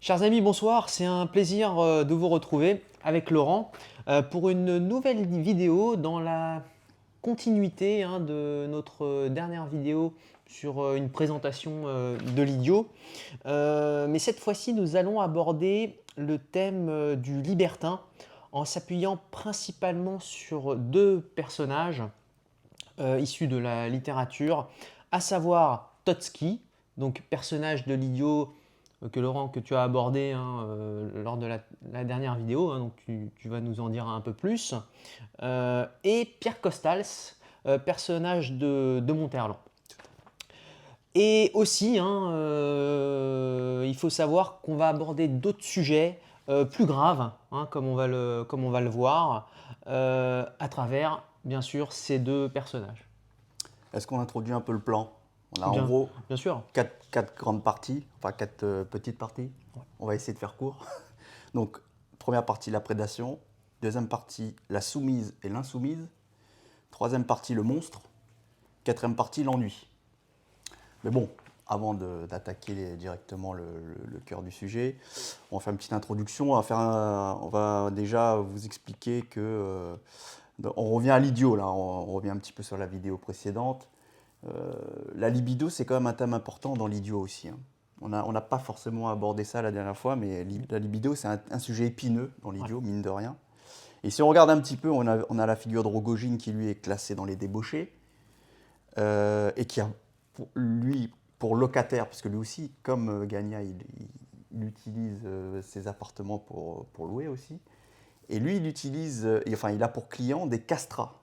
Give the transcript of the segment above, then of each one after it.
Chers amis, bonsoir. C'est un plaisir de vous retrouver avec Laurent pour une nouvelle vidéo dans la continuité de notre dernière vidéo sur une présentation de l'idiot. Mais cette fois-ci, nous allons aborder le thème du libertin en s'appuyant principalement sur deux personnages issus de la littérature, à savoir Totski, donc personnage de l'idiot que Laurent, que tu as abordé lors de la dernière vidéo, donc tu vas nous en dire un peu plus, et Pierre Costals, personnage de Monterland. Et aussi, il faut savoir qu'on va aborder d'autres sujets plus graves, comme on va le voir, à travers, bien sûr, ces deux personnages. Est-ce qu'on introduit un peu le plan? On a en Bien, gros bien sûr. quatre grandes parties, enfin quatre petites parties. On va essayer de faire court. Donc, première partie, la prédation. Deuxième partie, la soumise et l'insoumise. Troisième partie, le monstre. Quatrième partie, l'ennui. Mais bon, avant d'attaquer directement le cœur du sujet, on va faire une petite introduction. On va déjà vous expliquer que on revient à l'idiot là. On revient un petit peu sur la vidéo précédente. La libido, c'est quand même un thème important dans l'idiot aussi, hein. On n'a pas forcément abordé ça la dernière fois, mais la libido, c'est un sujet épineux dans l'idiot, mine de rien. Et si on regarde un petit peu, on a la figure de Rogojine qui, lui, est classé dans les débauchés, et qui a, lui, pour locataire, parce que lui aussi, comme Gagna, il utilise ses appartements pour louer aussi, et lui, il a pour client des castrats.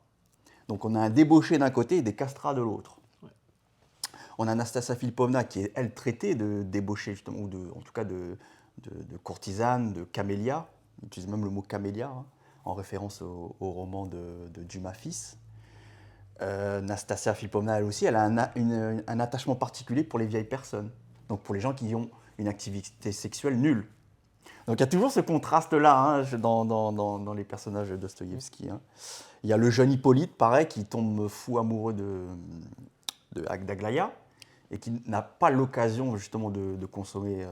Donc on a un débauché d'un côté et des castrats de l'autre. On a Anastasia Filipovna qui est, elle, traitée de débauchée, justement, ou en tout cas de courtisane, de camélia. On utilise même le mot camélia, hein, en référence au roman de Dumas fils. Nastasia Filipovna, elle aussi, elle a un attachement particulier pour les vieilles personnes. Donc pour les gens qui ont une activité sexuelle nulle. Donc il y a toujours ce contraste-là, hein, dans les personnages de Dostoïevski, hein. Il y a le jeune Hippolyte, pareil, qui tombe fou amoureux d'Aglaya et qui n'a pas l'occasion justement de consommer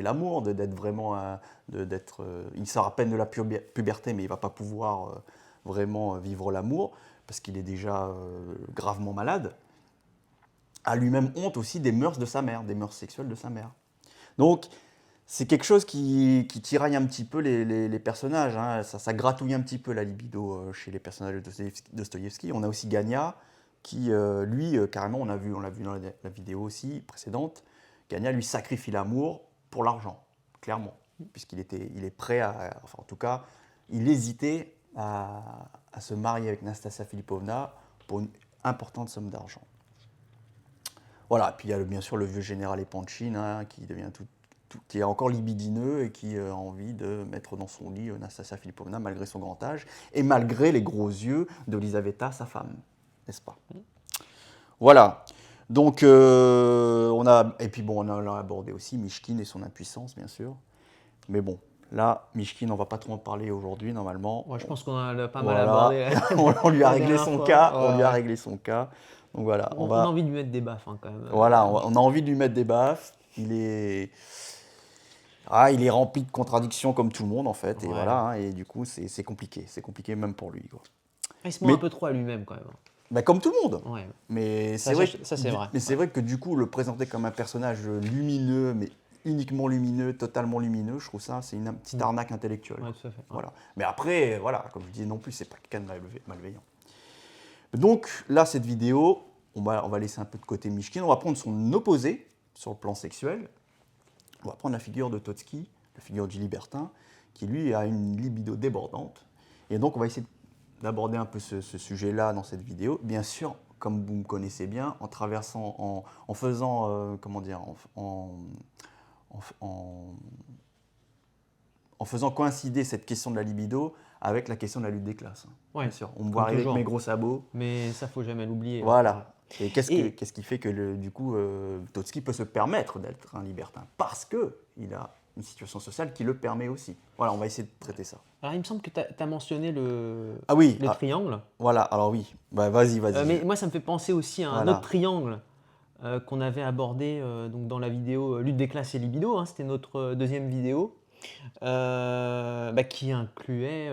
l'amour, d'être vraiment, il sort à peine de la puberté, mais il ne va pas pouvoir vraiment vivre l'amour parce qu'il est déjà gravement malade. A lui-même honte aussi des mœurs de sa mère, des mœurs sexuelles de sa mère. Donc c'est quelque chose qui tiraille un petit peu les personnages, hein. Ça gratouille un petit peu la libido chez les personnages de Dostoïevski. On a aussi Gagna, qui, lui, carrément, on l'a vu dans la vidéo aussi précédente, Gagna, lui, sacrifie l'amour pour l'argent, clairement, puisqu'il est prêt enfin, en tout cas, il hésitait à se marier avec Nastasia Filipovna pour une importante somme d'argent. Voilà, puis il y a bien sûr le vieux général Epanchin, hein, qui devient qui est encore libidineux et qui a envie de mettre dans son lit Nastasia Filipovna malgré son grand âge et malgré les gros yeux d'Elisaveta, sa femme, n'est-ce pas? Voilà. Donc, et puis bon, on a abordé aussi Mishkin et son impuissance, bien sûr. Mais bon, là, Mishkin, on ne va pas trop en parler aujourd'hui, normalement. Ouais, je pense qu'on a pas mal Voilà, abordé on lui a la réglé dernière son fois. cas, on Ouais, lui a ouais. réglé son cas. Donc voilà, On a envie de lui mettre des baffes quand même. on a envie de lui mettre des baffes. Il est rempli de contradictions comme tout le monde en fait, et Ouais. voilà, hein, et du coup c'est compliqué même pour lui, quoi. Il se ment un Mais peu trop à lui-même quand même. bah, comme tout le monde. Ouais. Mais Ça, c'est vrai, ça, c'est vrai. mais c'est Ouais. vrai que du coup le présenter comme un personnage lumineux, mais uniquement lumineux, totalement lumineux, je trouve ça c'est une petite arnaque intellectuelle, Ouais, quoi. tout à fait. Ouais. Voilà. Mais après, voilà, comme je disais non plus, c'est pas quelqu'un de malveillant. Donc là, cette vidéo, on va laisser un peu de côté Mishkin, on va prendre son opposé sur le plan sexuel. On va prendre la figure de Totski, la figure du libertin, qui lui a une libido débordante. Et donc on va essayer d'aborder un peu ce sujet-là dans cette vidéo. Bien sûr, comme vous me connaissez bien, en traversant, en faisant, comment dire, en faisant coïncider cette question de la libido avec la question de la lutte des classes. Ouais, Bien sûr, on me voit comme arriver avec toujours. mes gros sabots. Mais ça, faut jamais l'oublier. Voilà. Et Et qu'est-ce qui fait que du coup, Totski peut se permettre d'être un libertin? Parce qu'il a une situation sociale qui le permet aussi. Voilà, on va essayer de traiter ça. alors, il me semble que tu as mentionné Ah oui, le triangle. voilà, alors oui. Bah, vas-y. Mais moi, ça me fait penser aussi à un autre Voilà. triangle qu'on avait abordé donc dans la vidéo Lutte des classes et libido, hein, c'était notre deuxième vidéo, qui incluait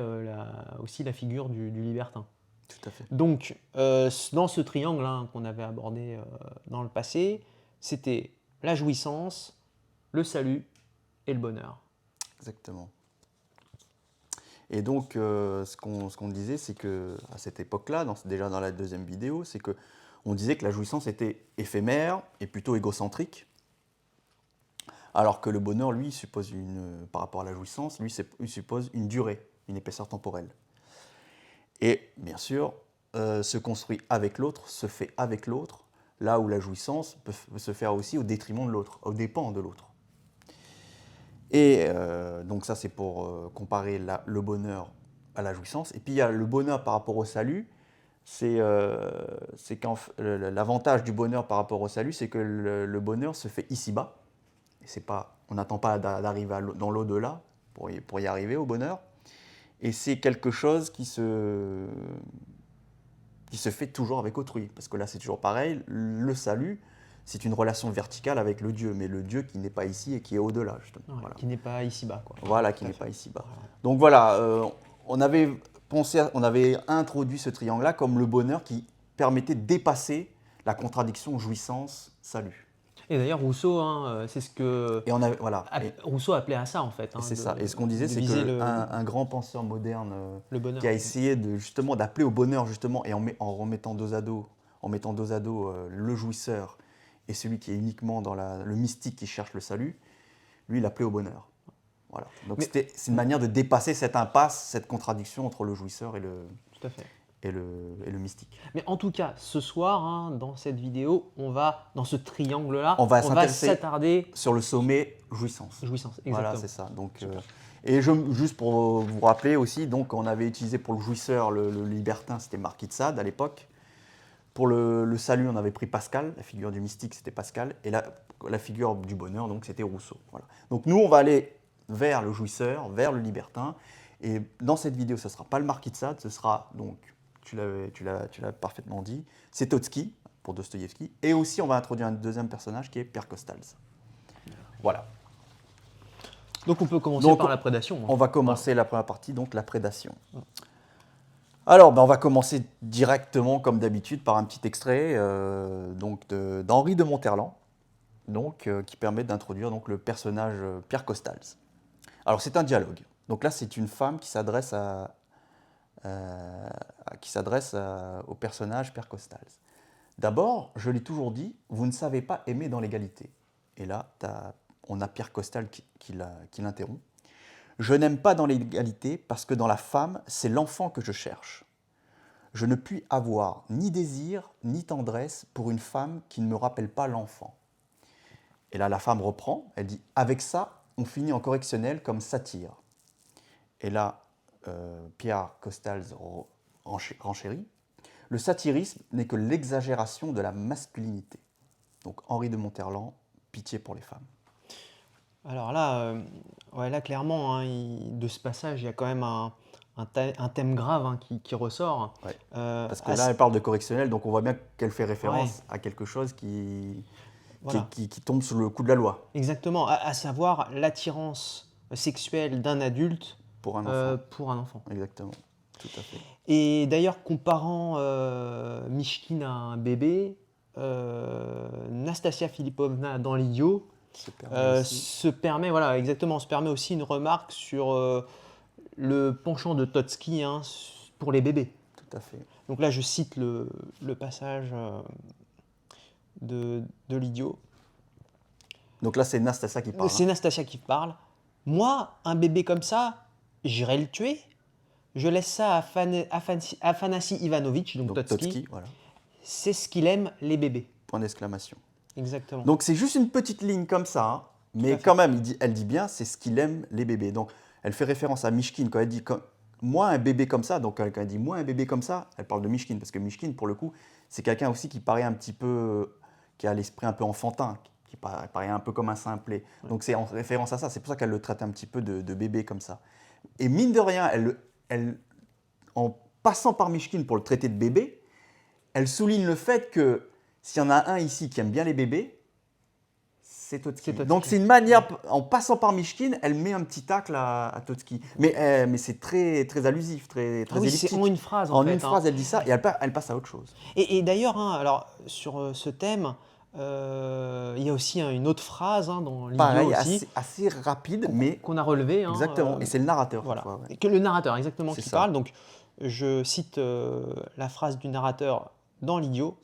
aussi la figure du libertin. Tout à fait. Donc, dans ce triangle hein, qu'on avait abordé dans le passé, c'était la jouissance, le salut et le bonheur. Exactement. Et donc, ce qu'on disait, c'est qu'à cette époque-là, déjà dans la deuxième vidéo, c'est qu'on disait que la jouissance était éphémère et plutôt égocentrique, alors que le bonheur, lui, suppose par rapport à la jouissance, lui, il suppose une durée, une épaisseur temporelle. Et bien sûr, se construit avec l'autre, se fait avec l'autre, là où la jouissance peut se faire aussi au détriment de l'autre, au dépens de l'autre. Et donc ça, c'est pour comparer le bonheur à la jouissance. Et puis il y a le bonheur par rapport au salut. C'est l'avantage du bonheur par rapport au salut, c'est que le bonheur se fait ici-bas. On n'attend pas d'arriver dans l'au-delà pour y arriver au bonheur. Et c'est quelque chose qui se fait toujours avec autrui. Parce que là, c'est toujours pareil. Le salut, c'est une relation verticale avec le Dieu, mais le Dieu qui n'est pas ici et qui est au-delà, justement. Ouais, Voilà. qui n'est pas ici-bas, quoi. Voilà, qui Tout à n'est fait. pas ici-bas. Voilà. Donc voilà, on avait introduit ce triangle-là comme le bonheur qui permettait de dépasser la contradiction jouissance-salut. Et d'ailleurs, Rousseau, hein, c'est ce que Et Rousseau appelait à ça, en fait. Hein, c'est ça. Et ce qu'on disait, de c'est viser qu'un grand penseur moderne le bonheur. qui a essayé justement d'appeler au bonheur, justement, et en remettant dos à dos, le jouisseur et celui qui est uniquement dans le mystique qui cherche le salut, lui, il appelait au bonheur. Voilà. Donc c'est une manière de dépasser cette impasse, cette contradiction entre le jouisseur et Tout à fait. le mystique. Mais en tout cas, ce soir, hein, dans cette vidéo, dans ce triangle-là, on va s'attarder sur le sommet jouissance. Jouissance, exactement. Voilà, c'est ça. Donc, juste pour vous rappeler aussi, donc on avait utilisé pour le jouisseur le libertin, c'était Marquis de Sade à l'époque. Pour le salut, on avait pris Pascal, la figure du mystique, c'était Pascal, et la figure du bonheur, donc c'était Rousseau. Voilà. Donc nous, on va aller vers le jouisseur, vers le libertin, et dans cette vidéo, ce ne sera pas le Marquis de Sade, ce sera donc, tu l'as parfaitement dit, c'est Totski, pour Dostoïevski, et aussi on va introduire un deuxième personnage qui est Pierre Costals. Voilà. Donc on peut commencer par la prédation. Hein. On va commencer la première partie, donc la prédation. Alors, on va commencer directement, comme d'habitude, par un petit extrait d'Henri de Monterland, qui permet d'introduire le personnage Pierre Costals. Alors, c'est un dialogue. Donc là, c'est une femme qui s'adresse au personnage Pierre Costals. D'abord, je l'ai toujours dit, vous ne savez pas aimer dans l'égalité. Et là, on a Pierre Costals qui l'interrompt. Je n'aime pas dans l'égalité parce que dans la femme, c'est l'enfant que je cherche. Je ne puis avoir ni désir ni tendresse pour une femme qui ne me rappelle pas l'enfant. Et là, la femme reprend, elle dit « Avec ça, on finit en correctionnel comme satire. » Et là, Pierre Costals renchérit. Le satirisme n'est que l'exagération de la masculinité. Donc Henri de Monterland, pitié pour les femmes. Alors là, là clairement, hein, de ce passage, il y a quand même un thème grave hein, qui ressort. Ouais. Parce que là, elle parle de correctionnel, donc on voit bien qu'elle fait référence Ouais. à quelque chose qui tombe sous le coup de la loi. Exactement, à savoir l'attirance sexuelle d'un adulte pour un enfant. Exactement, tout à fait. Et d'ailleurs, comparant Mishkin à un bébé, Nastasia Philippovna dans l'idiot se permet aussi une remarque sur le penchant de Totski hein, pour les bébés. Tout à fait. Donc là, je cite le passage de l'idiot. Donc là, c'est Nastasia qui parle. C'est Nastasia qui parle. Moi, un bébé comme ça, j'irai le tuer. Je laisse ça à Afanassi Ivanovitch, donc Totski. Voilà. C'est ce qu'il aime, les bébés. Point d'exclamation. Exactement. Donc c'est juste une petite ligne comme ça, hein, mais quand même, elle dit bien, c'est ce qu'il aime, les bébés. Donc elle fait référence à Mishkin quand elle dit moi un bébé comme ça. Donc quand elle dit moi un bébé comme ça, elle parle de Mishkin parce que Mishkin, pour le coup, c'est quelqu'un aussi qui paraît un petit peu, qui a l'esprit un peu enfantin, qui paraît un peu comme un simplet. Ouais. Donc c'est en référence à ça. C'est pour ça qu'elle le traite un petit peu de bébé comme ça. Et mine de rien, elle, en passant par Mishkin pour le traiter de bébé, elle souligne le fait que S'il y en a un ici qui aime bien les bébés, c'est Totski. C'est Totski. Donc c'est une manière, en passant par Mishkin, elle met un petit tacle à Totski. Mais c'est très, très allusif, très, très Ah oui, elliptique. c'est en une phrase En fait. une phrase, elle dit ça et elle passe à autre chose. Et d'ailleurs, alors sur ce thème, il y a aussi une autre phrase dans l'idiot Pareil, aussi assez rapide, mais qu'on a relevé. exactement. Et c'est le narrateur. Voilà. Cette fois, ouais. Et que le narrateur exactement C'est qui ça. parle. Donc je cite la phrase du narrateur dans l'idiot.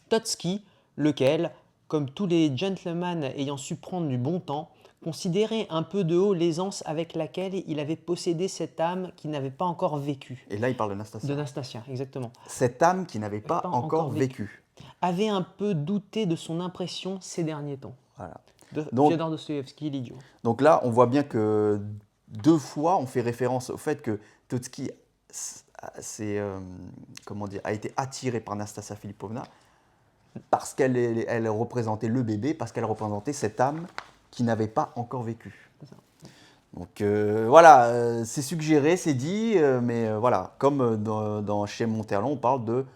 Totski, lequel, comme tous les gentlemen ayant su prendre du bon temps, considérait un peu de haut l'aisance avec laquelle il avait possédé cette âme qui n'avait pas encore vécu. Et là, il parle de Nastasia. De Nastasia, exactement. Cette âme qui n'avait pas encore vécu. Avait un peu douté de son impression ces derniers temps. Voilà. De Donc, Fiodor Dostoïevski, l'idiot. Donc là, on voit bien que 2 fois, on fait référence au fait que Totski a été attiré par Nastasia Philippovna parce qu'elle représentait le bébé, parce qu'elle représentait cette âme qui n'avait pas encore vécu. Donc voilà, c'est suggéré, c'est dit, mais voilà, comme chez Monterland, on parle de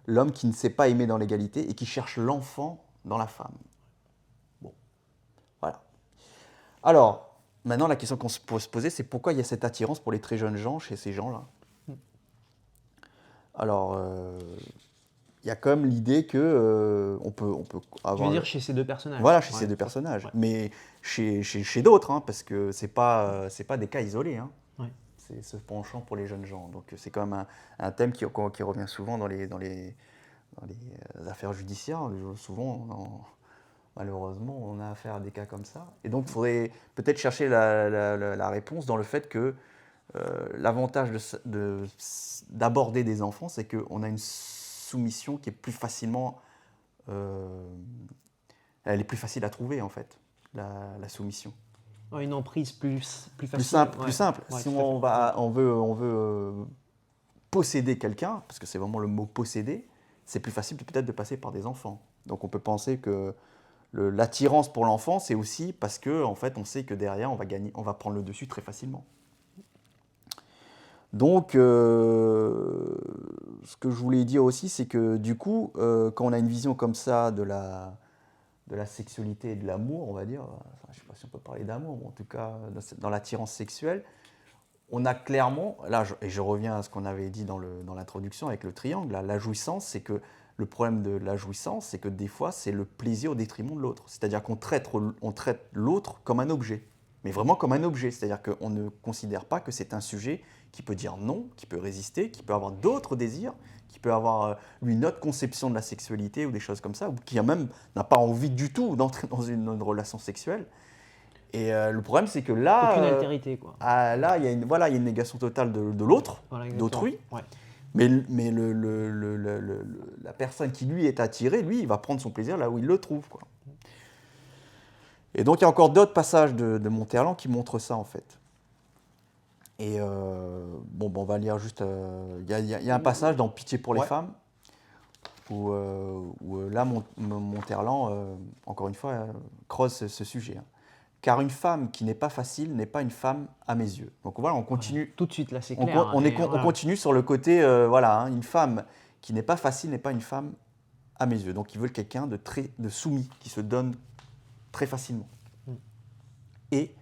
l'homme qui ne sait pas aimer dans l'égalité et qui cherche l'enfant dans la femme. Bon, voilà. Alors, maintenant, la question qu'on peut se poser, c'est pourquoi il y a cette attirance pour les très jeunes gens chez ces gens-là. Alors, il y a quand même l'idée que on peut avoir... Je veux dire chez ces deux personnages. Voilà, chez ces deux personnages. Ouais. Mais chez d'autres, hein, parce que c'est pas des cas isolés. Hein. Ouais. C'est ce penchant pour les jeunes gens. Donc c'est quand même un thème qui revient souvent dans les affaires judiciaires. Souvent, malheureusement, on a affaire à des cas comme ça. Et donc, il faudrait peut-être chercher la réponse dans le fait que l'avantage d'aborder des enfants, c'est qu'on a une soumission qui est plus facilement... elle est plus facile à trouver, en fait, la soumission. Une emprise plus facile. Plus simple. Ouais, si on veut posséder quelqu'un, parce que c'est vraiment le mot posséder, c'est plus facile peut-être de passer par des enfants. Donc on peut penser que l'attirance pour l'enfant, c'est aussi parce que en fait, on sait que derrière, on va prendre le dessus très facilement. Donc, ce que je voulais dire aussi, c'est que du coup, quand on a une vision comme ça de la sexualité et de l'amour, on va dire, je ne sais pas si on peut parler d'amour, mais en tout cas, dans l'attirance sexuelle, on a clairement, là, je reviens à ce qu'on avait dit dans l'introduction avec le triangle, là, la jouissance, c'est que le problème de la jouissance, c'est que des fois, c'est le plaisir au détriment de l'autre. C'est-à-dire qu'on traite l'autre comme un objet, mais vraiment comme un objet. C'est-à-dire qu'on ne considère pas que c'est un sujet qui peut dire non, qui peut résister, qui peut avoir d'autres désirs, qui peut avoir une autre conception de la sexualité ou des choses comme ça, ou qui n'a pas envie du tout d'entrer dans une relation sexuelle. Et le problème, c'est que là... Aucune altérité, quoi. Là, il y a une négation totale de l'autre, voilà, d'autrui. Ouais. Mais la personne qui, lui, est attirée, lui, il va prendre son plaisir là où il le trouve, quoi. Et donc, il y a encore d'autres passages de Monterland qui montrent ça, en fait. Et on va lire juste... Il y a un passage dans Pitié pour les femmes, où là, Monterland, encore une fois, creuse ce sujet. Hein. Car une femme qui n'est pas facile n'est pas une femme à mes yeux. Donc voilà, on continue. Ouais, tout de suite, là, c'est clair. On continue sur le côté, une femme qui n'est pas facile n'est pas une femme à mes yeux. Donc ils veulent quelqu'un de soumis, qui se donne très facilement. Et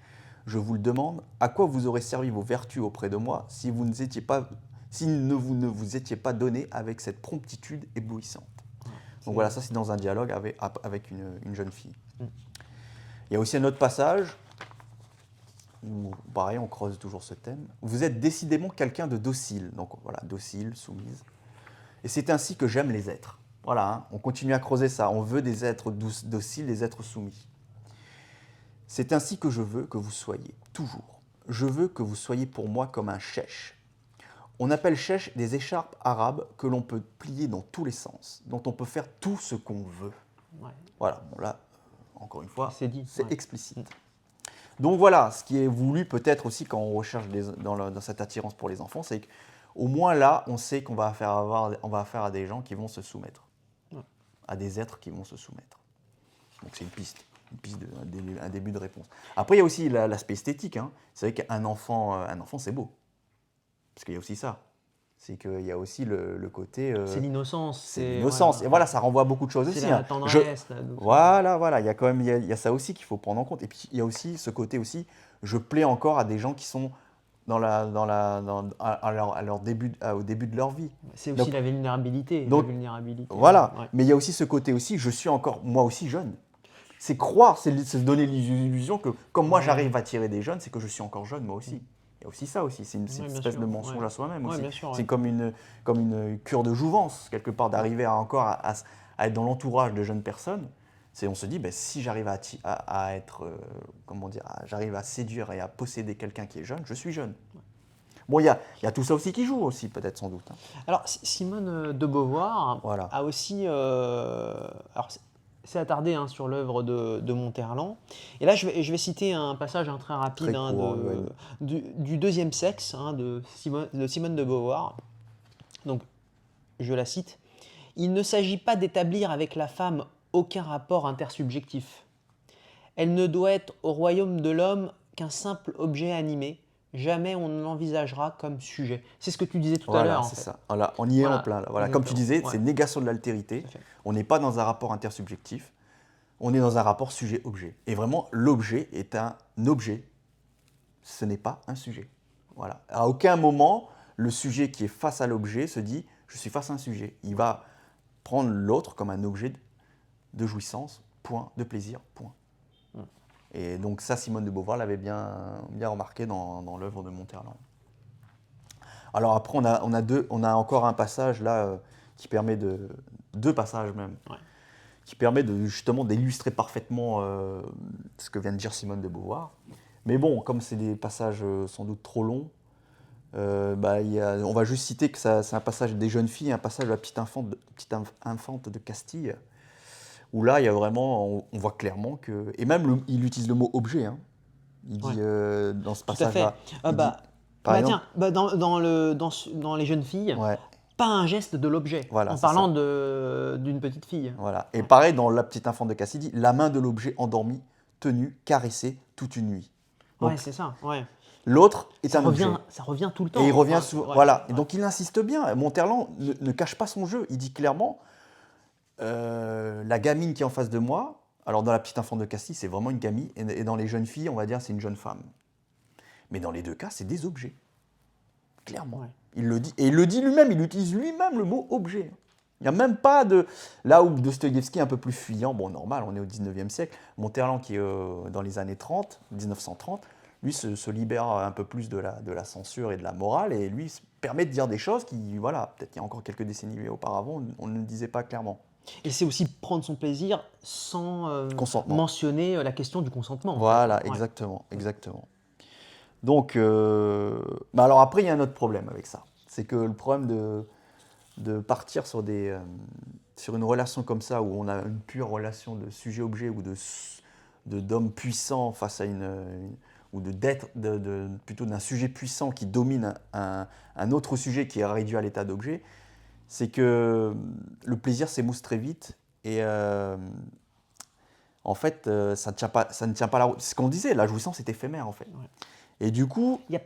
je vous le demande, à quoi vous aurez servi vos vertus auprès de moi si vous ne vous étiez pas donné avec cette promptitude éblouissante. Donc voilà, ça c'est dans un dialogue avec une jeune fille. Il y a aussi un autre passage où, pareil, on creuse toujours ce thème. Vous êtes décidément quelqu'un de docile. Donc voilà, docile, soumise. Et c'est ainsi que j'aime les êtres. Voilà, hein, on continue à creuser ça. On veut des êtres dociles, des êtres soumis. C'est ainsi que je veux que vous soyez, toujours. Je veux que vous soyez pour moi comme un chèche. On appelle chèche des écharpes arabes que l'on peut plier dans tous les sens, dont on peut faire tout ce qu'on veut. Ouais. Voilà, bon là... Encore une fois, c'est explicite. Donc voilà, ce qui est voulu peut-être aussi quand on recherche dans cette attirance pour les enfants, c'est qu'au moins là, on sait qu'on va affaire à des gens qui vont se soumettre, à des êtres qui vont se soumettre. Donc c'est une piste un début de réponse. Après, il y a aussi l'aspect esthétique. Hein. C'est vrai qu'un enfant c'est beau. Parce qu'il y a aussi ça. C'est qu'il y a aussi le côté… C'est l'innocence. c'est l'innocence. Voilà. Et voilà, ça renvoie à beaucoup de choses C'est aussi. la hein. tendresse. la douceur. Voilà, il y a quand même il y a ça aussi qu'il faut prendre en compte. Et puis il y a aussi ce côté aussi, je plais encore à des gens qui sont au début de leur vie. C'est aussi Donc- la vulnérabilité. donc, la vulnérabilité. Voilà, Ouais. mais il y a aussi ce côté aussi, je suis encore moi aussi jeune. C'est croire, c'est se donner l'illusion que comme moi Ouais. j'arrive à attirer des jeunes, c'est que je suis encore jeune moi aussi. Il y a aussi ça aussi, c'est une bien espèce sûr, de mensonge ouais. à soi-même Ouais, aussi. bien sûr, C'est ouais. comme une cure de jouvence, quelque part, d'arriver à être dans l'entourage de jeunes personnes. On se dit, ben, si j'arrive à être, comment dire, j'arrive à séduire et à posséder quelqu'un qui est jeune, je suis jeune. Bon, il y a tout ça aussi qui joue aussi, peut-être sans doute. hein. Alors, Simone de Beauvoir Voilà. a aussi, alors c'est attardé hein, sur l'œuvre de Monterland. Et là, je vais citer un passage très rapide Très hein, court, du deuxième sexe hein, de Simone de Beauvoir. Donc, je la cite. Il ne s'agit pas d'établir avec la femme aucun rapport intersubjectif. Elle ne doit être au royaume de l'homme qu'un simple objet animé. Jamais on ne l'envisagera comme sujet. C'est ce que tu disais tout à l'heure. Voilà, en c'est fait. ça. Voilà, on y est Voilà, en plein là. Voilà, comme tu exactement. disais, c'est négation de l'altérité. Tout à fait. On n'est pas dans un rapport intersubjectif. On est dans un rapport sujet-objet. Et vraiment, l'objet est un objet. Ce n'est pas un sujet. Voilà. À aucun moment, le sujet qui est face à l'objet se dit « je suis face à un sujet ». Il va prendre l'autre comme un objet de jouissance, point, de plaisir, point. Et donc ça, Simone de Beauvoir l'avait bien remarqué dans l'œuvre de Monterland. Alors après, on a encore un passage là qui permet deux passages même, Ouais. qui permet justement d'illustrer parfaitement ce que vient de dire Simone de Beauvoir. Mais bon, comme c'est des passages sans doute trop longs, on va juste citer que c'est un passage des jeunes filles, un passage de la petite infante de Castille, où là, il y a vraiment, on voit clairement que… Et même, il utilise le mot objet. hein. Il dit dans ce Tout à fait. passage-là… Ah il bah, dit, par exemple, tiens, dans les jeunes filles, ouais, pas un geste de l'objet, Voilà, en c'est parlant d'une petite fille. voilà. Et pareil, dans La petite infante de Castille, il dit la main de l'objet endormi, tenu, caressé toute une nuit. Donc, Ouais, c'est ça. Ouais. l'autre est un objet. Ça revient tout le temps. Et il revient Enfin, souvent. ouais, Voilà. Et ouais. donc il insiste bien. Monterland ne cache pas son jeu. Il dit clairement la gamine qui est en face de moi. Alors dans La petite infante de Castille, c'est vraiment une gamine. Et dans Les jeunes filles, on va dire c'est une jeune femme. Mais dans les deux cas, c'est des objets. Clairement. Ouais. Il le dit. Et il le dit lui-même. Il utilise lui-même le mot objet. Il n'y a même pas de… Là où Dostoïevski est un peu plus fuyant, bon normal, on est au 19e siècle. Monterland qui est dans les années 30, 1930, lui se libère un peu plus de la censure et de la morale, et lui se permet de dire des choses qui, voilà, peut-être il y a encore quelques décennies auparavant, on ne le disait pas clairement. Et c'est aussi prendre son plaisir sans Consentement. mentionner la question du consentement. en Voilà, fait. Ouais. exactement. Donc, alors après, il y a un autre problème avec ça. C'est que le problème de partir sur une relation comme ça, où on a une pure relation de sujet-objet ou d'homme puissant face à ou plutôt d'un sujet puissant qui domine un autre sujet qui est réduit à l'état d'objet, c'est que le plaisir s'émousse très vite et en fait ça ne tient pas la route. C'est ce qu'on disait, la jouissance est éphémère en fait. Ouais. Et du coup, Il n'y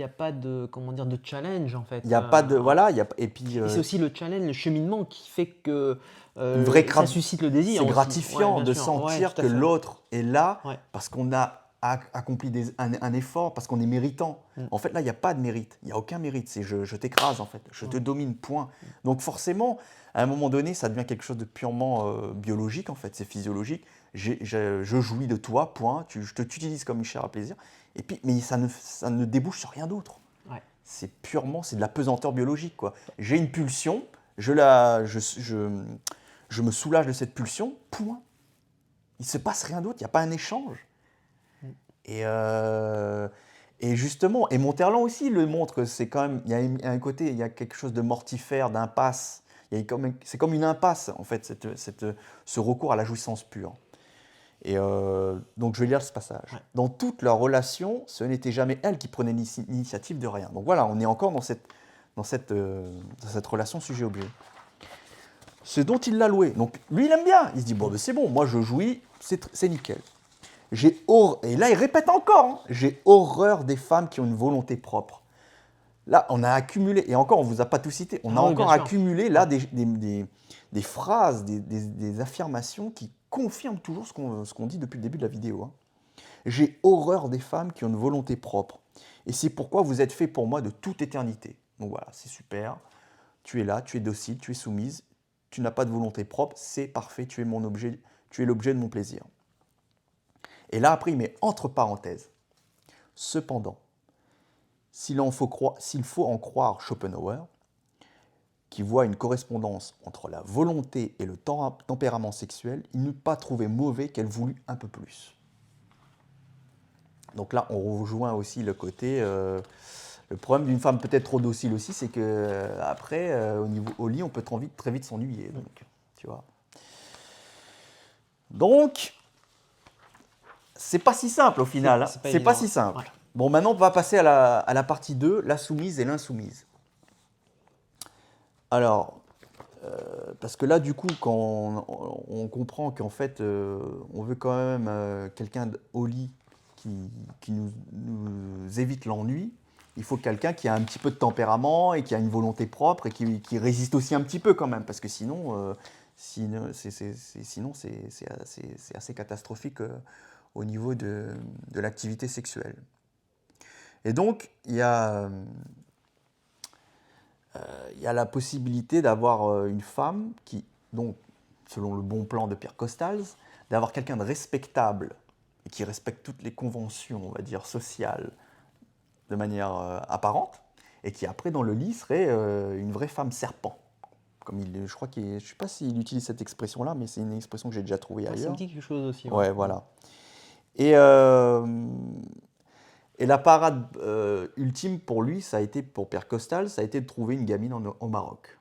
a pas de comment dire de challenge en fait. il n'y a pas de voilà, et puis Et c'est aussi le challenge, le cheminement qui fait que une vraie ça suscite le désir. c'est aussi. gratifiant Ouais, bien de sûr. sentir Ouais, tout à que fait. l'autre est là Ouais. parce qu'on a accompli un effort, parce qu'on est méritant. En fait, là, il n'y a pas de mérite. Il n'y a aucun mérite. C'est je t'écrase, en fait. Je te domine, point. Donc forcément, à un moment donné, ça devient quelque chose de purement biologique, en fait. C'est physiologique. Je jouis de toi, point. Je t'utilise comme une chair à plaisir. Et puis, mais ça ne débouche sur rien d'autre. Ouais. C'est de la pesanteur biologique, quoi. J'ai une pulsion, je me soulage de cette pulsion, point. Il ne se passe rien d'autre, il n'y a pas un échange. Et justement, et Monterland aussi le montre, c'est quand même, il y a un côté, il y a quelque chose de mortifère, d'impasse. C'est comme une impasse, en fait, ce recours à la jouissance pure. Et donc je vais lire ce passage. Ouais. Dans toute leur relation, ce n'était jamais elle qui prenait l'initiative de rien. Donc voilà, on est encore dans cette relation sujet-objet. Ce dont il l'a loué. Donc lui, il aime bien. Il se dit, bon, ben, c'est bon, moi je jouis, c'est nickel. Et là, il répète encore, hein, j'ai horreur des femmes qui ont une volonté propre. Là, on a accumulé, et encore, on ne vous a pas tout cité, on a oui, encore bien sûr. accumulé là des phrases, des affirmations qui confirment toujours ce qu'on dit depuis le début de la vidéo. Hein. J'ai horreur des femmes qui ont une volonté propre. Et c'est pourquoi vous êtes fait pour moi de toute éternité. Donc voilà, c'est super. Tu es là, tu es docile, tu es soumise, tu n'as pas de volonté propre, c'est parfait, tu es mon objet, tu es l'objet de mon plaisir. Et là, après, il met entre parenthèses. Cependant, s'il faut en croire Schopenhauer, qui voit une correspondance entre la volonté et le tempérament sexuel, il n'eût pas trouvé mauvais qu'elle voulût un peu plus. Donc là, on rejoint aussi le côté. Le problème d'une femme peut-être trop docile aussi, c'est que après, au lit, on peut très vite s'ennuyer. Donc, tu vois. Donc, c'est pas si simple au final. C'est pas si simple. Ouais. Bon, maintenant, on va passer à la partie 2, la soumise et l'insoumise. Alors, parce que là, du coup, quand on comprend qu'en fait, on veut quand même quelqu'un au lit qui nous évite l'ennui, il faut quelqu'un qui a un petit peu de tempérament et qui a une volonté propre et qui résiste aussi un petit peu quand même, parce que sinon, c'est assez catastrophique au niveau de l'activité sexuelle. Et donc, il y a la possibilité d'avoir une femme qui, donc, selon le bon plan de Pierre Costals, d'avoir quelqu'un de respectable et qui respecte toutes les conventions, on va dire, sociales de manière apparente, et qui après, dans le lit, serait une vraie femme serpent. Comme je crois je ne sais pas s'il utilise cette expression-là, mais c'est une expression que j'ai déjà trouvée Ça me ailleurs. dit quelque chose aussi. Ouais, voilà. Et la parade ultime pour lui, ça a été, pour Pierre Costals, ça a été de trouver une gamine au Maroc.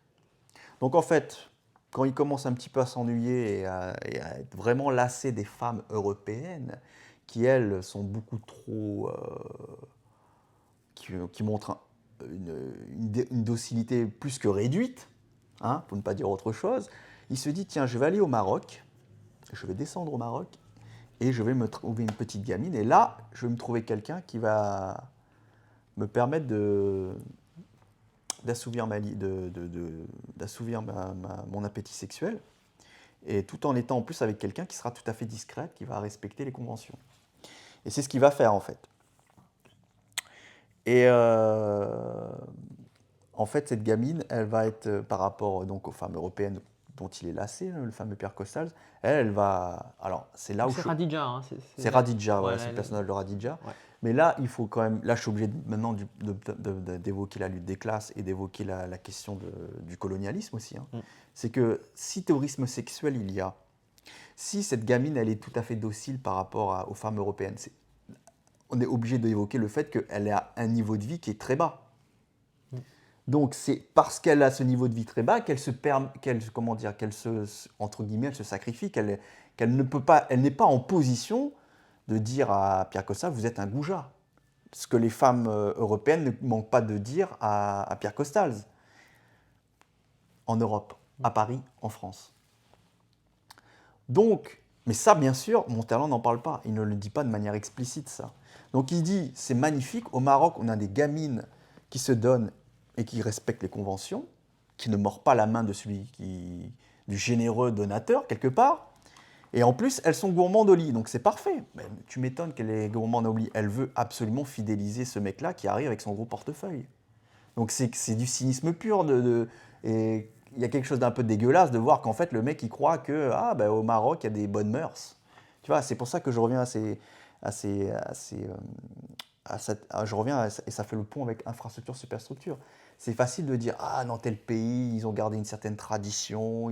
Donc en fait, quand il commence un petit peu à s'ennuyer et à être vraiment lassé des femmes européennes, qui elles sont beaucoup trop... qui montrent une docilité plus que réduite, hein, pour ne pas dire autre chose, il se dit, tiens, je vais aller au Maroc, je vais descendre au Maroc, et je vais me trouver une petite gamine, et là, je vais me trouver quelqu'un qui va me permettre d'assouvir mon appétit sexuel, et tout en étant en plus avec quelqu'un qui sera tout à fait discrète, qui va respecter les conventions. Et c'est ce qu'il va faire en fait. Et en fait, cette gamine, elle va être, par rapport donc, aux femmes européennes dont il est lassé, le fameux Pierre Costals, elle va... Alors, c'est là où... C'est Radija. Hein, c'est Radija, ouais, c'est le personnage de Radija. Ouais. Mais là, il faut quand même... Là, je suis obligé maintenant d'évoquer la lutte des classes et d'évoquer la question du colonialisme aussi. Hein. C'est que si terrorisme sexuel il y a, si cette gamine, elle est tout à fait docile par rapport aux femmes européennes, on est obligé d'évoquer le fait qu'elle a un niveau de vie qui est très bas. Donc c'est parce qu'elle a ce niveau de vie très bas entre guillemets, elle se sacrifie, qu'elle n'est pas en position de dire à Pierre Costals, vous êtes un goujat. Ce que les femmes européennes ne manquent pas de dire à Pierre Costals. En Europe, à Paris, en France. Donc, mais ça, bien sûr, Monterland n'en parle pas. Il ne le dit pas de manière explicite, ça. Donc il dit, c'est magnifique, au Maroc, on a des gamines qui se donnent et qui respectent les conventions, qui ne mordent pas la main de du généreux donateur, quelque part. Et en plus, elles sont gourmandes au lit, donc c'est parfait. Mais tu m'étonnes qu'elle est gourmande au lit. Elle veut absolument fidéliser ce mec-là qui arrive avec son gros portefeuille. Donc c'est du cynisme pur. Et il y a quelque chose d'un peu dégueulasse de voir qu'en fait, le mec, il croit que au Maroc, il y a des bonnes mœurs. Tu vois, c'est pour ça que je reviens et ça fait le pont avec infrastructure, superstructure. C'est facile de dire, dans tel pays, ils ont gardé une certaine tradition,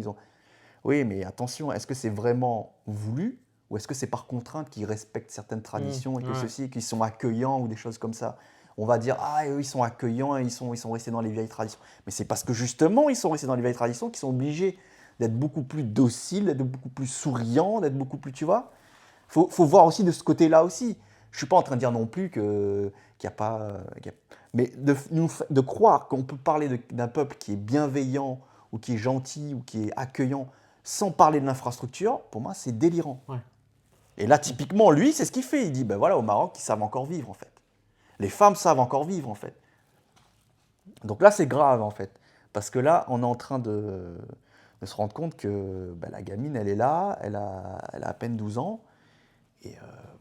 Oui, mais attention, est-ce que c'est vraiment voulu ou est-ce que c'est par contrainte qu'ils respectent certaines traditions et que ceux-ci, qu'ils sont accueillants ou des choses comme ça? On va dire, eux, ils sont accueillants et ils sont restés dans les vieilles traditions. Mais c'est parce que justement, ils sont restés dans les vieilles traditions qu'ils sont obligés d'être beaucoup plus dociles, d'être beaucoup plus souriants, d'être beaucoup plus, tu vois. Faut voir aussi de ce côté-là aussi. Je ne suis pas en train de dire non plus qu'il n'y a pas... mais de croire qu'on peut parler d'un peuple qui est bienveillant ou qui est gentil ou qui est accueillant sans parler de l'infrastructure, pour moi, c'est délirant. Ouais. Et là, typiquement, lui, c'est ce qu'il fait. Il dit, au Maroc, ils savent encore vivre, en fait. Les femmes savent encore vivre, en fait. Donc là, c'est grave en fait. Parce que là, on est en train de se rendre compte que la gamine, elle est là, elle a à peine 12 ans. Et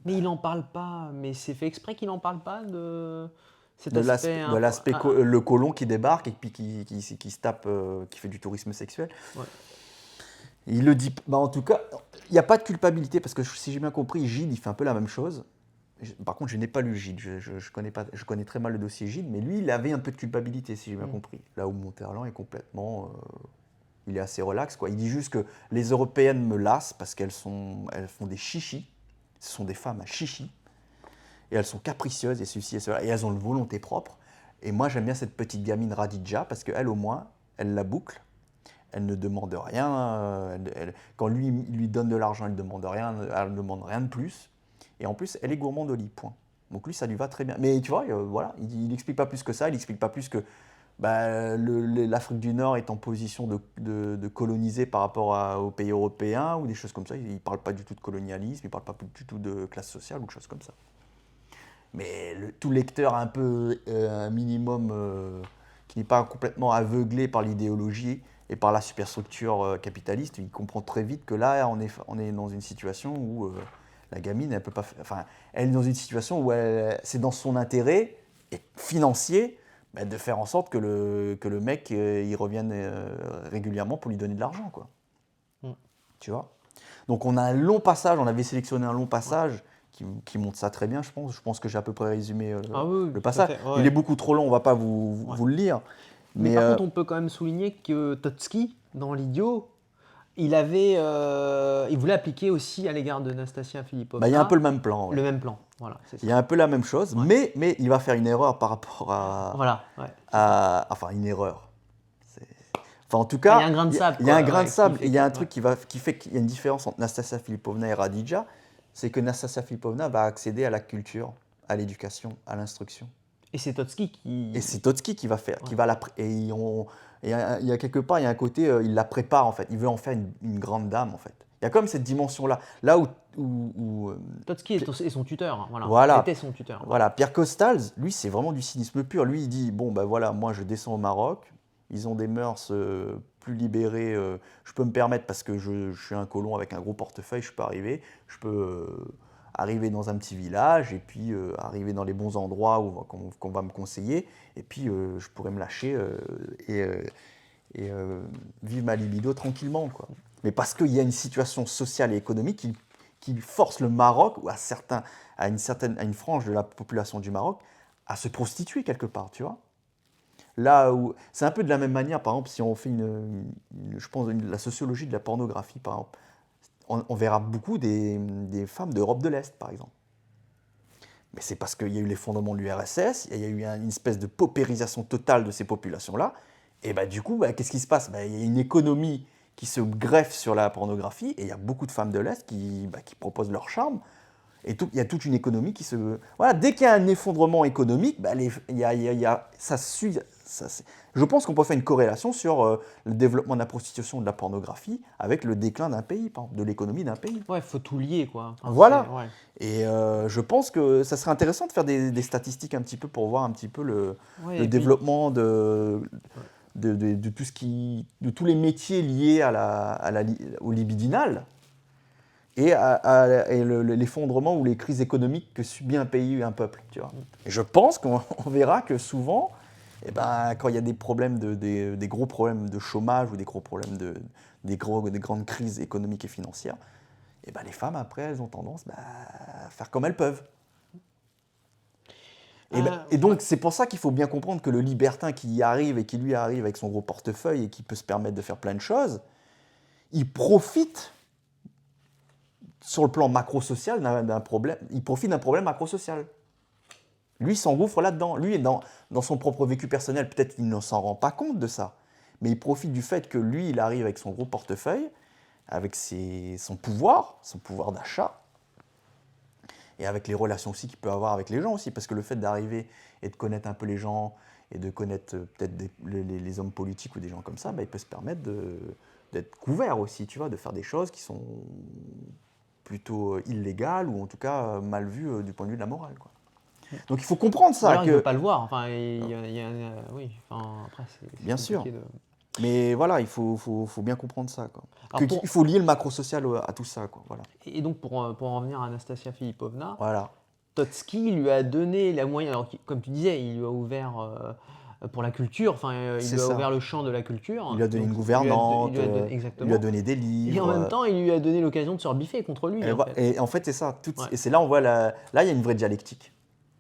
Mais il en parle pas, mais c'est fait exprès qu'il en parle pas de cet de aspect l'aspect, de l'aspect le colon qui débarque et puis qui se tape, qui fait du tourisme sexuel. ouais. Il le dit. En tout cas, il n'y a pas de culpabilité parce que si j'ai bien compris, Gide, il fait un peu la même chose. Par contre, je n'ai pas lu Gide. Je connais pas, je connais très mal le dossier Gide, mais lui, il avait un peu de culpabilité, si j'ai bien Mm. compris. Là où Monterland est complètement. Il est assez relax, quoi. Il dit juste que les Européennes me lassent parce elles font des chichis. Ce sont des femmes à chichis. Et elles sont capricieuses et ceci et cela. Et elles ont une volonté propre. Et moi, j'aime bien cette petite gamine Radija parce qu'elle, au moins, elle la boucle. Elle ne demande rien. Quand lui donne de l'argent, elle ne demande rien. Elle ne demande rien de plus. Et en plus, elle est gourmande au lit, point. Donc lui, ça lui va très bien. Mais tu vois, voilà, il n'explique pas plus que ça. Il n'explique pas plus que l'Afrique du Nord est en position de coloniser par rapport aux pays européens ou des choses comme ça. Il ne parle pas du tout de colonialisme, il ne parle pas du tout de classe sociale ou de choses comme ça. Mais tout lecteur un minimum, qui n'est pas complètement aveuglé par l'idéologie et par la superstructure capitaliste, il comprend très vite que là, on est dans une situation où la gamine, elle peut pas, enfin, elle est dans une situation où c'est dans son intérêt et financier de faire en sorte que le mec il revienne régulièrement pour lui donner de l'argent, quoi. Mm. Tu vois. Donc on a un long passage, on avait sélectionné un long Ouais. passage qui montre ça très bien, je pense. Je pense que j'ai à peu près résumé Ah oui, le oui, tout à passage. fait. Il est Ouais, beaucoup trop long, on va pas ouais. vous le lire. Mais Mais par contre, on peut quand même souligner que Totski, dans l'idiot, il voulait appliquer aussi à l'égard de Nastasia il y a un peu Filipovna le même plan, ouais. le même plan. Voilà, c'est Il ça. y a un peu la même chose, Ouais. mais il va faire une erreur par rapport Voilà, ouais, c'est ça. enfin, une erreur. C'est- Enfin, en tout Enfin, il y a cas, un grain de sable, il y a un quoi, grain de ouais, qui sable, et fait il y a que. un Ouais. truc qui fait qu'il y a une différence entre Nastasia Filipovna et Radija, c'est que Nastasia Filipovna va accéder à la culture, à l'éducation, à l'instruction. Et c'est Totski Et c'est qui. Totski qui va faire, Ouais. qui va il y a quelque part, il y a un côté, il la prépare en fait. Il veut en faire une grande dame en fait. Il y a comme cette dimension-là. Là où, Totski Pi- est son tuteur, hein, voilà. voilà, Était son tuteur. Ouais. voilà, Pierre Costals, lui, c'est vraiment du cynisme pur. Lui, il dit, bon, ben voilà, moi, je descends au Maroc. Ils ont des mœurs plus libérées. Je peux me permettre parce que je suis un colon avec un gros portefeuille, je peux arriver. Je peux arriver dans un petit village et puis arriver dans les bons endroits qu'on va me conseiller. Et puis, je pourrais me lâcher et, euh, et vivre ma libido tranquillement, quoi. Mais parce qu'il y a une situation sociale et économique qui force le Maroc, ou à une frange de la population du Maroc, à se prostituer quelque part, tu vois. Là où c'est un peu de la même manière, par exemple, si on fait je pense, la sociologie de la pornographie, par exemple, on verra beaucoup des femmes d'Europe de l'Est, par exemple. Mais c'est parce qu'il y a eu l'effondrement de l'URSS, il y a eu une espèce de paupérisation totale de ces populations-là. Et du coup, qu'est-ce qui se passe? Il y a une économie qui se greffe sur la pornographie, et il y a beaucoup de femmes de l'Est qui proposent leur charme. Et il y a toute une économie qui se... Voilà, dès qu'il y a un effondrement économique, ça suit... Je pense qu'on peut faire une corrélation sur le développement de la prostitution, de la pornographie, avec le déclin d'un pays, par exemple, de l'économie d'un pays. Ouais, faut tout lier, quoi. Enfin, Voilà. ouais. Et je pense que ça serait intéressant de faire des statistiques un petit peu pour voir un petit peu Ouais, le et puis. développement Ouais. de de tous les métiers liés au libidinal et l'effondrement ou les crises économiques que subit un pays ou un peuple. Tu vois. Et je pense qu'on on verra que souvent, quand il y a des problèmes des gros problèmes de chômage ou des gros problèmes des grandes crises économiques et financières, les femmes, après, elles ont tendance à faire comme elles peuvent. Et Ouais. donc, c'est pour ça qu'il faut bien comprendre que le libertin qui y arrive et qui lui arrive avec son gros portefeuille et qui peut se permettre de faire plein de choses, il profite, sur le plan macro-social, d'un problème. Il profite d'un problème macro-social. Lui, il s'engouffre là-dedans. Lui, dans son propre vécu personnel, peut-être qu'il ne s'en rend pas compte de ça. Mais il profite du fait que lui, il arrive avec son gros portefeuille, avec son pouvoir d'achat, et avec les relations aussi qu'il peut avoir avec les gens aussi, parce que le fait d'arriver et de connaître un peu les gens, et de connaître peut-être les hommes politiques ou des gens comme ça, il peut se permettre d'être couvert aussi, tu vois, de faire des choses qui sont plutôt illégales, ou en tout cas mal vues du point de vue de la morale, quoi. Donc il faut comprendre Ou ça. alors il ne veut pas le voir. Enfin, oui, enfin, après, c'est Bien sûr. compliqué Mais voilà, il faut bien comprendre ça, quoi. Alors, Il faut lier le macro-social à tout ça, quoi. Voilà. Et donc, pour en revenir à Anastasia Filipovna, Voilà. Trotsky lui a donné la moyenne. Alors, comme tu disais, il lui a ouvert pour la culture, enfin, il C'est lui a ça. ouvert le champ de la culture. Il lui a donné Donc, une gouvernante, il lui a exactement. donné des Et en même livres. temps, il lui a donné l'occasion de se rebiffer contre lui, en fait. Et en fait, c'est ça. Ouais. Et c'est là on voit là, il y a une vraie dialectique.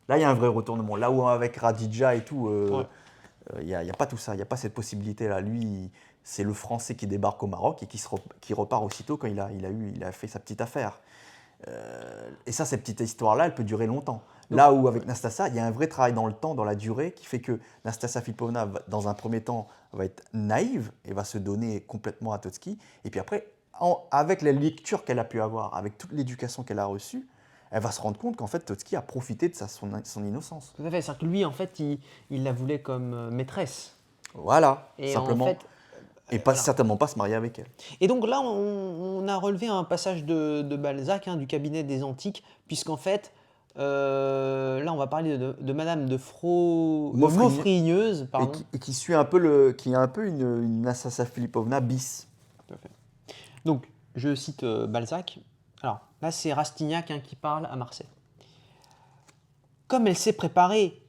Là, il y a un vrai retournement. Là où avec Radija et tout, Ouais. il n'y a pas tout ça. Il n'y a pas cette possibilité-là. Lui, c'est le Français qui débarque au Maroc et qui repart aussitôt quand il a fait sa petite affaire. Et ça, cette petite histoire-là, elle peut durer longtemps. Là où avec Nastasia, il y a un vrai travail dans le temps, dans la durée, qui fait que Nastasia Filipovna, dans un premier temps, va être naïve et va se donner complètement à Trotsky. Et puis après, avec la lecture qu'elle a pu avoir, avec toute l'éducation qu'elle a reçue, elle va se rendre compte qu'en fait, Trotsky a profité de son innocence. Tout à fait. C'est-à-dire que lui, en fait, il la voulait comme maîtresse. Voilà, Et simplement. en fait, Et pas, voilà. certainement pas se marier avec elle. Et donc là, on a relevé un passage de Balzac, du cabinet des antiques, puisqu'en fait, là, on va parler de Madame de Maufrigneuse, pardon. Et qui suit un peu qui est un peu une Nastasia Filipovna bis. Tout à fait. Donc, je cite Balzac. Alors, là, c'est Rastignac qui parle à Marsay. Comme elle s'est préparée,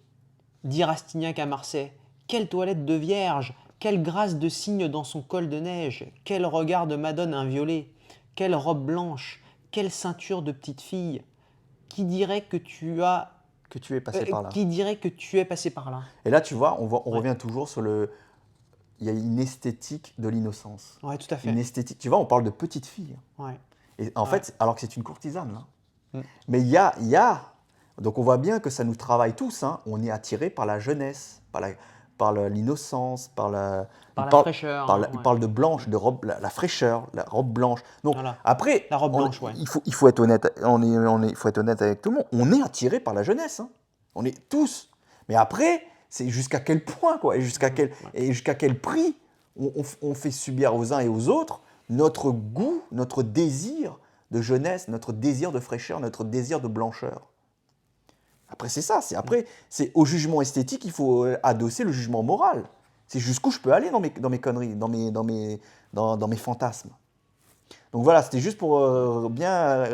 dit Rastignac à Marsay, quelle toilette de vierge, quelle grâce de cygne dans son col de neige, quel regard de madone inviolée, quelle robe blanche, quelle ceinture de petite fille. Qui dirait que tu es passé par là. Qui dirait que tu es passé par là. Et là, tu vois, on revient toujours sur il y a une esthétique de l'innocence. Ouais, tout à fait. Une esthétique. Tu vois, on parle de petite fille. Ouais. Et en fait, alors que c'est une courtisane. Là. Mm. Mais il y a. Donc on voit bien que ça nous travaille tous. Hein. On est attiré par la jeunesse, par l'innocence, par la fraîcheur. Il parle de blanche, de robe, la fraîcheur, la robe blanche. Donc voilà. après, la robe blanche, ouais. il faut être honnête. Il faut être honnête avec tout le monde. On est attiré par la jeunesse. Hein. On est tous. Mais après, c'est jusqu'à quel point, quoi, et jusqu'à quel prix on fait subir aux uns et aux autres notre goût, notre désir de jeunesse, notre désir de fraîcheur, notre désir de blancheur. Après, c'est ça. C'est au jugement esthétique, il faut adosser le jugement moral. C'est jusqu'où je peux aller dans mes conneries, dans mes fantasmes. Donc voilà, c'était juste pour bien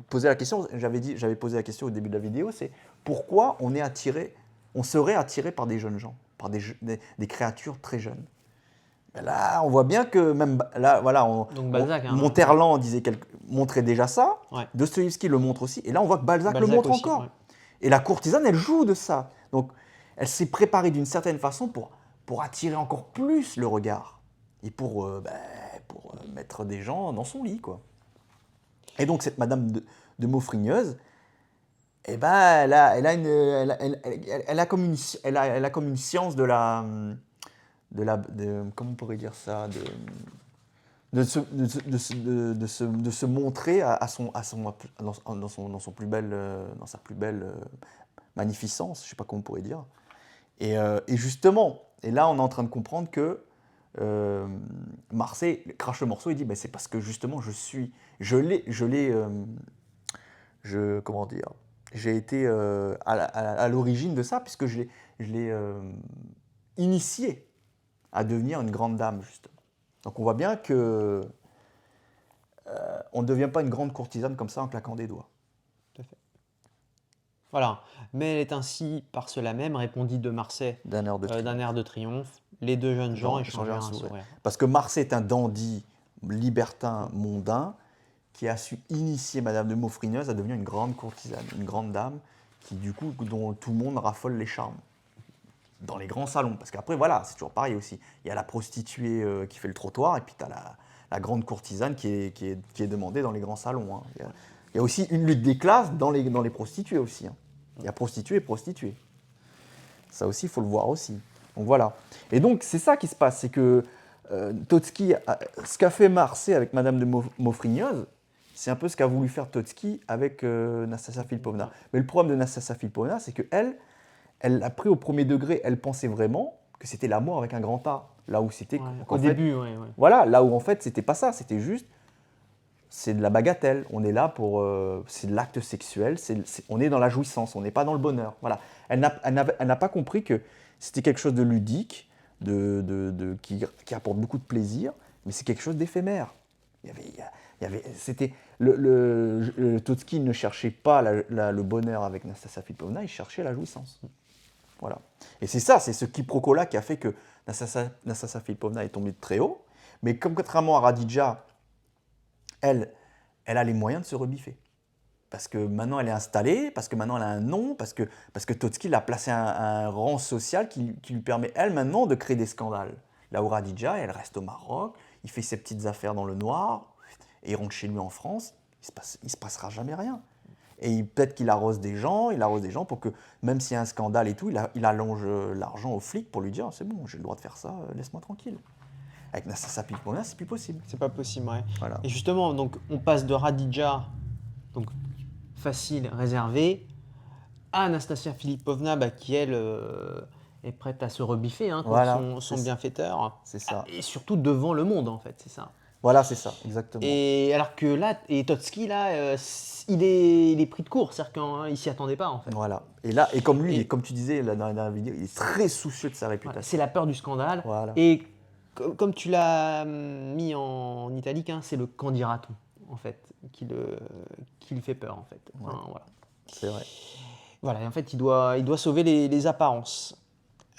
poser la question. J'avais posé la question au début de la vidéo, c'est pourquoi on serait attiré par des jeunes gens, par des créatures très jeunes. Mais là, on voit bien que même là, voilà, donc Balzac, Monterland montrait déjà ça. Ouais. Dostoïevski le montre aussi. Et là, on voit que Balzac le montre aussi, encore. Ouais. Et la courtisane, elle joue de ça. Donc, elle s'est préparée d'une certaine façon pour attirer encore plus le regard. Et pour mettre des gens dans son lit, quoi. Et donc, cette madame de Maufrigneuse, eh ben, elle a comme une science comment on pourrait dire ça, de se montrer dans sa plus belle magnificence, je ne sais pas comment on pourrait dire. Et justement, et là on est en train de comprendre que Marsay crache le morceau et dit c'est parce que justement j'ai été à l'origine de ça, puisque je l'ai initié à devenir une grande dame, justement. Donc on voit bien que on ne devient pas une grande courtisane comme ça en claquant des doigts. Tout à fait. Voilà. Mais elle est ainsi par cela même, répondit de Marsay d'un air de triomphe. Les deux jeunes gens échangèrent un sourire. Parce que Marsay est un dandy libertin mondain qui a su initier Madame de Maufrigneuse à devenir une grande courtisane, une grande dame dont tout le monde raffole les charmes. Dans les grands salons. Parce qu'après, voilà, c'est toujours pareil aussi. Il y a la prostituée qui fait le trottoir, et puis tu as la grande courtisane qui est demandée dans les grands salons. Hein. Il y a aussi une lutte des classes dans les prostituées aussi. Hein. Il y a prostituées et prostituées. Ça aussi, il faut le voir aussi. Donc voilà. Et donc, c'est ça qui se passe. C'est que Trotsky, ce qu'a fait Marsay avec Madame de Maufrigneuse, c'est un peu ce qu'a voulu faire Trotsky avec Nastasia Filipovna. Mais le problème de Nastasia Filipovna, c'est qu'elle, elle a pris au premier degré, elle pensait vraiment que c'était l'amour avec un grand A. Là où c'était. Au début, Voilà, là où en fait, c'était pas ça. C'était juste. c'est de la bagatelle. On est là pour, c'est de l'acte sexuel. On est dans la jouissance. On n'est pas dans le bonheur. Voilà. Elle n'a pas compris que c'était quelque chose de ludique, qui apporte beaucoup de plaisir, mais c'est quelque chose d'éphémère. Totski ne cherchait pas le bonheur avec Nastasia Filipovna, il cherchait la jouissance. Voilà. Et c'est ça, c'est ce quiproquo-là qui a fait que Nastasia Filipovna est tombée de très haut. Mais comme contrairement à Radija, elle a les moyens de se rebiffer. Parce que maintenant elle est installée, parce que maintenant elle a un nom, parce que Totski l'a placée à un rang social qui lui permet, elle, maintenant, de créer des scandales. Là où Radija, elle reste au Maroc, il fait ses petites affaires dans le noir, et il rentre chez lui en France, il se passera jamais rien. Et peut-être qu'il arrose des gens pour que, même s'il y a un scandale et tout, il allonge l'argent aux flics pour lui dire « c'est bon, j'ai le droit de faire ça, laisse-moi tranquille ». Avec Nastasia Filipovna, c'est plus possible. C'est pas possible, ouais. Voilà. Et justement, donc, on passe de Radija, donc facile, réservée, à Nastasia Filipovna, qui elle est prête à se rebiffer contre Voilà, son bienfaiteur. C'est ça. Et surtout devant le monde, en fait, c'est ça. Voilà, c'est ça, exactement. Et alors que là, Totski, là, il est pris de court, c'est-à-dire qu'il s'y attendait pas, en fait. Voilà. Et comme lui, comme tu disais là, dans la dernière vidéo, il est très soucieux de sa réputation. Voilà, c'est la peur du scandale. Voilà. Et comme tu l'as mis en italique, c'est le qu'en dira-t-on, en fait, qui lui fait peur, en fait. Enfin, Ouais. voilà. C'est vrai. Voilà, et en fait, il doit sauver les apparences.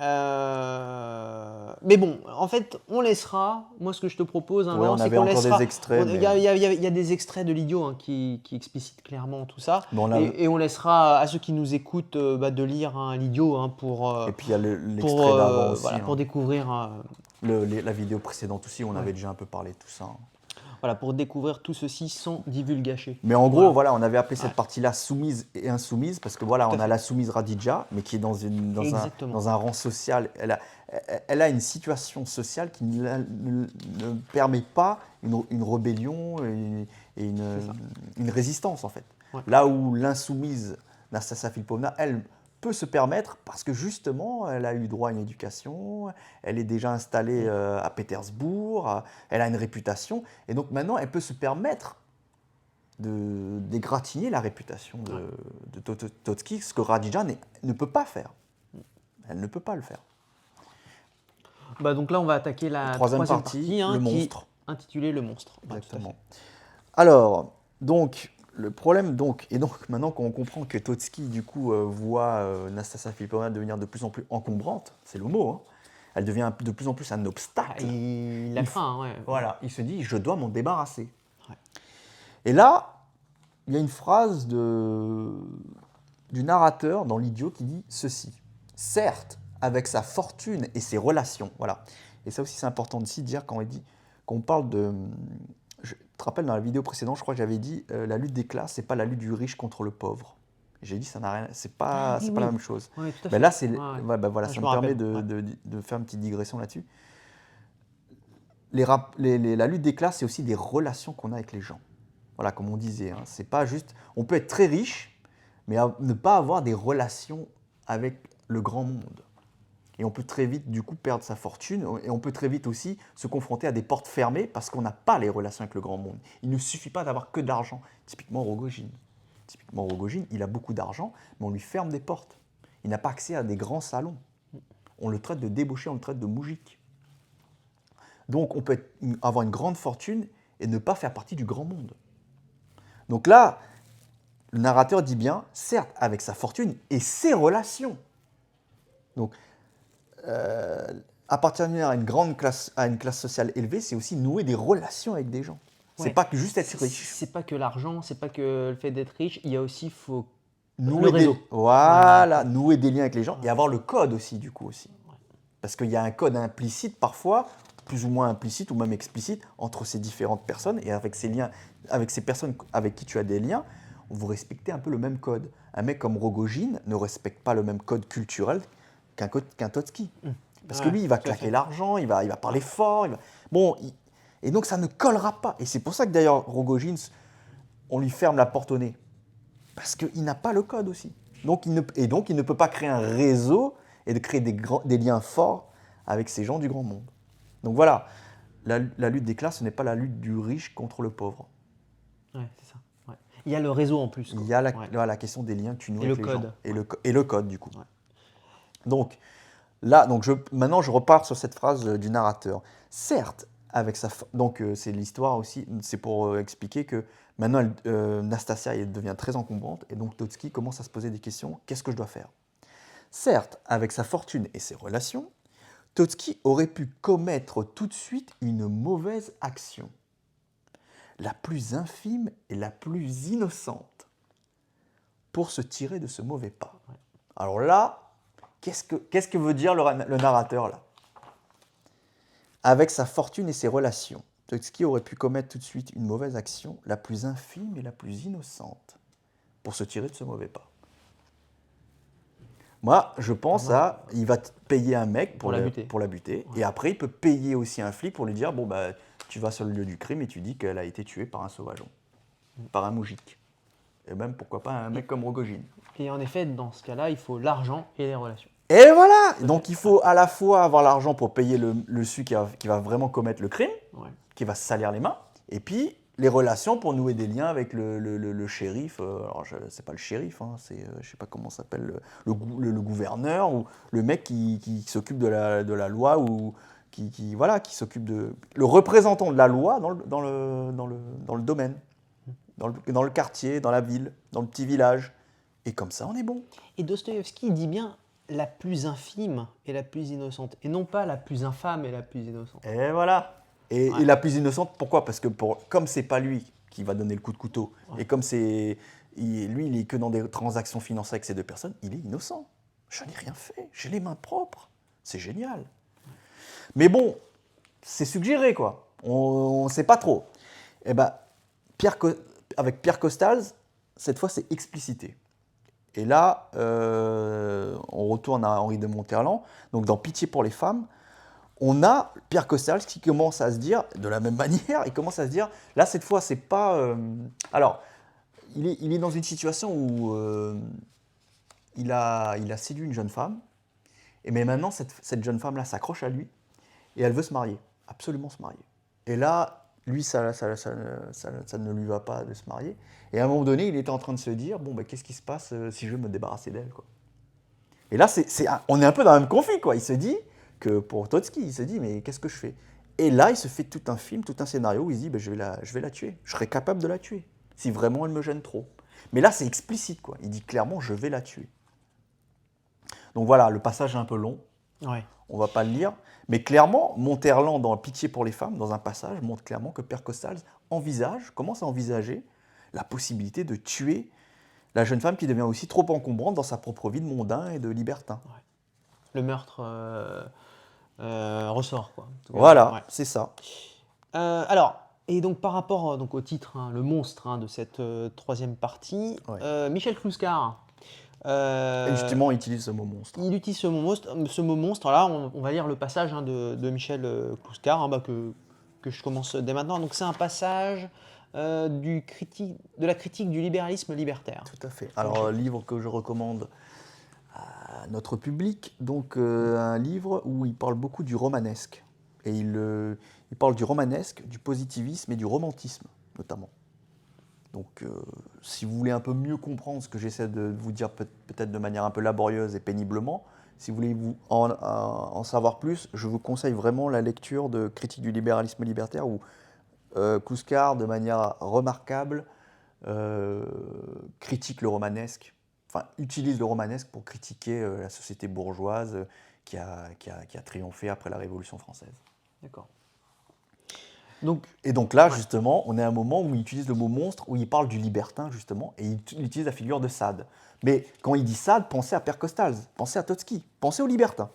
Mais bon, en fait, on laissera. Moi, ce que je te propose, Ouais, Laurent, on c'est avait qu'on encore laissera. des extraits. Il y a des extraits de l'idiot qui explicitent clairement tout ça. Bon, là, Et on laissera à ceux qui nous écoutent de lire l'idiot pour. et puis il y a l'extrait d'avant aussi. Voilà, pour découvrir. La vidéo précédente aussi, on avait déjà un peu parlé de tout ça. Voilà, pour découvrir tout ceci sans divulgacher. Mais en gros, voilà, on avait appelé cette partie-là soumise et insoumise, parce que voilà, on a la soumise Radija, mais qui est dans un rang social. Elle a une situation sociale qui ne permet pas une rébellion et une résistance, en fait. Ouais. Là où l'insoumise Nastasia Filipovna, elle peut se permettre, parce que justement, elle a eu droit à une éducation, elle est déjà installée à Pétersbourg, elle a une réputation, et donc maintenant, elle peut se permettre d'égratigner la réputation de Totski, ce que Radija ne peut pas faire. Elle ne peut pas le faire. Donc là, on va attaquer la troisième partie le monstre. Intitulée Le monstre. Exactement. Alors, donc, le problème, et donc maintenant qu'on comprend que Totski, du coup, voit Nastasia Filipovna devenir de plus en plus encombrante, c'est le mot, elle devient de plus en plus un obstacle. Il a faim, ouais. Voilà, il se dit, je dois m'en débarrasser. Ouais. Et là, il y a une phrase du narrateur dans l'idiot qui dit ceci. Certes, avec sa fortune et ses relations, voilà. Et ça aussi, c'est important de dire quand on parle de... Je te rappelle, dans la vidéo précédente, je crois que j'avais dit la lutte des classes, c'est pas la lutte du riche contre le pauvre. J'ai dit ça n'a rien, c'est pas la même chose. Ouais, tout à fait. Mais là, c'est voilà, je ça me me permet rappelle. de faire une petite digression là-dessus. La lutte des classes, c'est aussi des relations qu'on a avec les gens. Voilà, comme on disait, c'est pas juste. On peut être très riche, mais ne pas avoir des relations avec le grand monde. Et on peut très vite, du coup, perdre sa fortune. Et on peut très vite aussi se confronter à des portes fermées parce qu'on n'a pas les relations avec le grand monde. Il ne suffit pas d'avoir que de l'argent. Typiquement Rogojine, il a beaucoup d'argent, mais on lui ferme des portes. Il n'a pas accès à des grands salons. On le traite de débauché, on le traite de moujik. Donc on peut avoir une grande fortune et ne pas faire partie du grand monde. Donc là, le narrateur dit bien, certes, avec sa fortune et ses relations. Donc, appartenir à une classe sociale élevée, c'est aussi nouer des relations avec des gens. Ouais. C'est pas que juste être riche. C'est pas que l'argent, c'est pas que le fait d'être riche, il y a aussi nouer le réseau. Nouer des liens avec les gens et avoir le code aussi, du coup aussi. Parce qu'il y a un code implicite parfois, plus ou moins implicite ou même explicite, entre ces différentes personnes et avec ces liens, avec ces personnes avec qui tu as des liens, vous respectez un peu le même code. Un mec comme Rogojine ne respecte pas le même code culturel qu'un Totski. Parce que lui, il va claquer l'argent, il va parler fort. Et donc ça ne collera pas. Et c'est pour ça que d'ailleurs, Rogojine, on lui ferme la porte au nez. Parce qu'il n'a pas le code aussi. Donc il ne peut pas créer un réseau et de créer des liens forts avec ces gens du grand monde. Donc voilà, la lutte des classes, ce n'est pas la lutte du riche contre le pauvre. Ouais, c'est ça. Ouais. Il y a le réseau en plus, quoi. Il y a Ouais. la question des liens que tu noues Et avec le les code. gens. Et le code, du coup. Ouais. Donc, là, maintenant, je repars sur cette phrase du narrateur. Certes, avec donc c'est l'histoire aussi, c'est pour expliquer que maintenant, Nastasia elle devient très encombrante, et donc Totski commence à se poser des questions. Qu'est-ce que je dois faire? Certes, avec sa fortune et ses relations, Totski aurait pu commettre tout de suite une mauvaise action, la plus infime et la plus innocente, pour se tirer de ce mauvais pas. Alors là, qu'est-ce que veut dire le narrateur là? Avec sa fortune et ses relations, Totski aurait pu commettre tout de suite une mauvaise action, la plus infime et la plus innocente, pour se tirer de ce mauvais pas. Moi, je pense il va payer un mec Pour la buter. pour la buter, Ouais. et après, il peut payer aussi un flic pour lui dire, bon, bah, tu vas sur le lieu du crime et tu dis qu'elle a été tuée par un sauvageon, par un moujik. Et même, pourquoi pas, un mec comme Rogojin. Et en effet, dans ce cas-là, il faut l'argent et les relations. Et voilà! Tout à Donc, fait. il faut à la fois avoir l'argent pour payer celui qui va vraiment commettre le crime, Ouais. qui va se salir les mains, et puis les relations pour nouer des liens avec le shérif. Alors, c'est pas le shérif, hein, c'est, je sais pas comment s'appelle, le gouverneur, ou le mec qui s'occupe de la loi, ou voilà, qui s'occupe de. Le représentant de la loi dans le domaine, dans le quartier, dans la ville, dans le petit village. Et comme ça, on est bon. Et Dostoïevski dit bien la plus infime et la plus innocente, et non pas la plus infâme et la plus innocente. Et voilà. Et Ouais. la plus innocente, pourquoi? Parce que comme c'est pas lui qui va donner le coup de couteau, Ouais. et comme lui, il est que dans des transactions financières avec ces deux personnes, il est innocent. Je n'ai rien fait. J'ai les mains propres. C'est génial. Mais bon, c'est suggéré, quoi. On ne sait pas trop. Et ben, avec Pierre Costals, cette fois, c'est explicité. Et là, on retourne à Henri de Monterland. Donc, dans Pitié pour les femmes, on a Pierre Costals qui commence à se dire, de la même manière, il commence à se dire, là, cette fois, c'est pas. Alors, il est dans une situation où il a séduit une jeune femme, mais maintenant, cette jeune femme-là s'accroche à lui et elle veut se marier, absolument se marier. Et là, lui, ça ne lui va pas de se marier. Et à un moment donné, il était en train de se dire, bon, bah, qu'est-ce qui se passe si je veux me débarrasser d'elle, quoi. Et là, on est un peu dans le même conflit, quoi. Il se dit que pour Totski, il se dit, mais qu'est-ce que je fais? Et là, il se fait tout un film, tout un scénario où il se dit, bah, je vais la tuer. Je serai capable de la tuer, si vraiment elle me gêne trop. Mais là, c'est explicite, quoi. Il dit clairement, je vais la tuer. Donc voilà, le passage est un peu long. Ouais. On va pas le lire. Mais clairement, Monterland, dans Pitié pour les femmes, dans un passage, montre clairement que Pierre Costals commence à envisager la possibilité de tuer la jeune femme qui devient aussi trop encombrante dans sa propre vie de mondain et de libertin. Ouais. Le meurtre ressort, quoi. En tout cas. Voilà, Ouais. c'est ça. Alors, et donc par rapport donc, au titre, hein, le monstre de cette troisième partie, Ouais. Michel Clouscar, Et justement, il utilise ce mot monstre. il utilise ce mot monstre. Là, on va lire le passage de Michel Clouscar, que je commence dès maintenant. Donc c'est un passage de la critique du libéralisme libertaire. Tout à fait. Alors, livre que je recommande à notre public, donc un livre où il parle beaucoup du romanesque. Et il parle du romanesque, du positivisme et du romantisme, notamment. Donc, si vous voulez un peu mieux comprendre ce que j'essaie de vous dire peut-être de manière un peu laborieuse et péniblement, si vous voulez en savoir plus, je vous conseille vraiment la lecture de Critique du libéralisme libertaire où Clouscar, de manière remarquable, critique le romanesque, enfin utilise le romanesque pour critiquer la société bourgeoise qui a triomphé après la Révolution française. D'accord. Et donc là, ouais. justement, on est à un moment où il utilise le mot monstre, où il parle du libertin, justement, et il utilise la figure de Sade. Mais quand il dit Sade, pensez à Pierre Costals, pensez à Totski, pensez au libertin.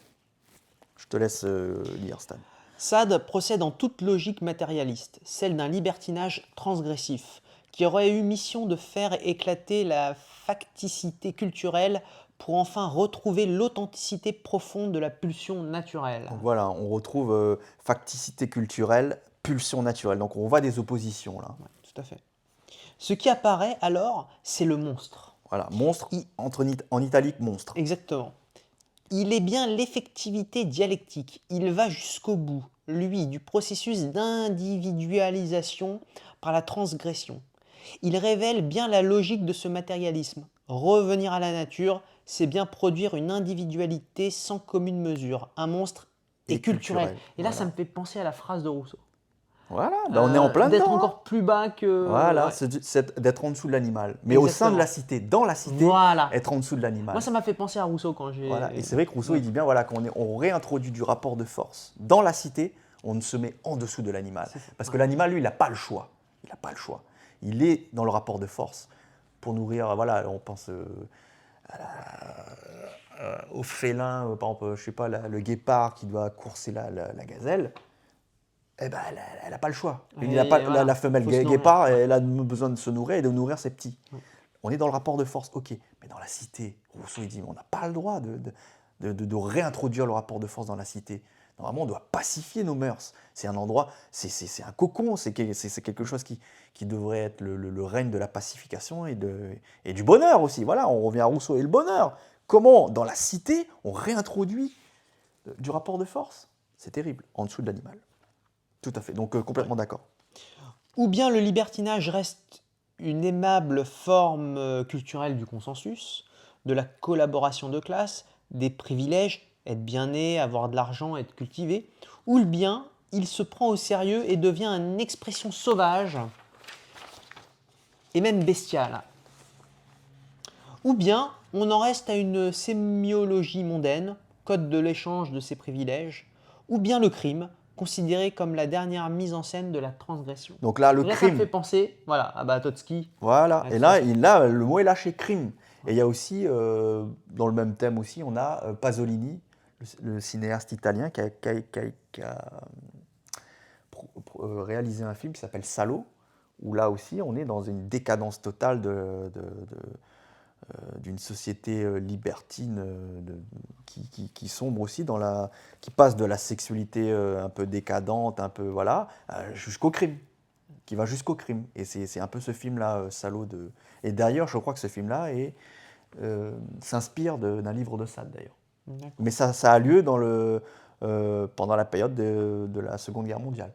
Je te laisse lire, Stan. Sade procède en toute logique matérialiste, celle d'un libertinage transgressif, qui aurait eu mission de faire éclater la facticité culturelle pour enfin retrouver l'authenticité profonde de la pulsion naturelle. Donc voilà, on retrouve facticité culturelle, pulsion naturelle. Donc on voit des oppositions là. Ouais, tout à fait. Ce qui apparaît alors, c'est le monstre. Voilà, monstre, en italique, monstre. Exactement. Il est bien l'effectivité dialectique. Il va jusqu'au bout, lui, du processus d'individualisation par la transgression. Il révèle bien la logique de ce matérialisme. Revenir à la nature, c'est bien produire une individualité sans commune mesure. Un monstre est culturel. Et là, ça me fait penser à la phrase de Rousseau. Voilà, ben on est en plein D'être dedans. encore plus bas que... Voilà, Ouais. c'est d'être en dessous de l'animal. Mais au sein de la cité, dans la cité, Voilà. être en dessous de l'animal. Moi, ça m'a fait penser à Rousseau quand j'ai... Voilà. Et c'est vrai que Rousseau, il dit bien voilà, on réintroduit du rapport de force. Dans la cité, on ne se met en dessous de l'animal. Parce que l'animal, lui, il n'a pas le choix. Il n'a pas le choix. Il est dans le rapport de force pour nourrir, voilà, on pense au félin, par exemple, je sais pas, le guépard qui doit courser la gazelle. Eh ben, elle n'a pas le choix. Voilà, la femelle guépard, elle a besoin de se nourrir et de nourrir ses petits. On est dans le rapport de force, ok. Mais dans la cité, Rousseau, il dit, on n'a pas le droit de réintroduire le rapport de force dans la cité. Normalement, on doit pacifier nos mœurs. C'est un endroit, c'est un cocon, c'est quelque chose qui devrait être le règne de la pacification et du bonheur aussi. Voilà, on revient à Rousseau et le bonheur. Comment, dans la cité, on réintroduit du rapport de force? C'est terrible, en dessous de l'animal. Tout à fait, donc complètement d'accord. Ou bien le libertinage reste une aimable forme culturelle du consensus, de la collaboration de classe, des privilèges, être bien né, avoir de l'argent, être cultivé, ou bien il se prend au sérieux et devient une expression sauvage et même bestiale. Ou bien on en reste à une sémiologie mondaine, code de l'échange de ces privilèges, ou bien le crime, considéré comme la dernière mise en scène de la transgression. Donc là, le Et là, crime. ça me fait penser à Batotsky. Voilà, et là, le mot est lâché, crime. Et il y a aussi, dans le même thème aussi, on a Pasolini, le cinéaste italien qui a réalisé un film qui s'appelle Salo, où là aussi, on est dans une décadence totale d'une société libertine qui sombre aussi qui passe de la sexualité un peu décadente, un peu voilà, jusqu'au crime, qui va jusqu'au crime. Et c'est un peu ce film-là, Salaud. Et d'ailleurs, je crois que ce film-là s'inspire d'un livre de Sade, d'ailleurs. Mais ça a lieu pendant la période de la Seconde Guerre mondiale,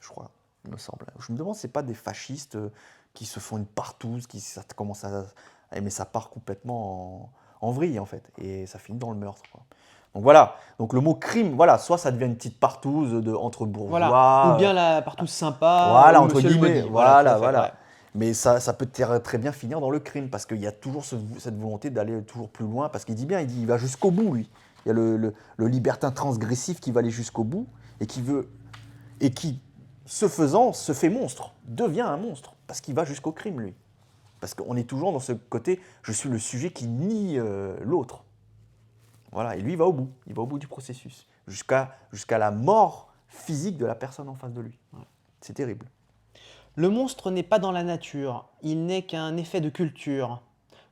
je crois, il me semble. Je me demande si ce n'est pas des fascistes qui se font une partouze, ça commence mais ça part complètement en vrille, en fait. Et ça finit dans le meurtre, quoi. Donc voilà, donc le mot crime, voilà, soit ça devient une petite partouze entre bourgeois. Voilà. Ou bien la partouze sympa, voilà, entre guillemets, maudit. Voilà. Mais ça peut très bien finir dans le crime, parce qu'il y a toujours cette volonté d'aller toujours plus loin, parce qu'il dit bien, il va jusqu'au bout, lui. Il y a le libertin transgressif qui va aller jusqu'au bout, et qui, ce faisant, se fait monstre, devient un monstre, parce qu'il va jusqu'au crime, lui. Parce qu'on est toujours dans ce côté, je suis le sujet qui nie l'autre. Voilà, et lui, il va au bout du processus, jusqu'à la mort physique de la personne en face de lui. Ouais. C'est terrible. Le monstre n'est pas dans la nature, il n'est qu'un effet de culture.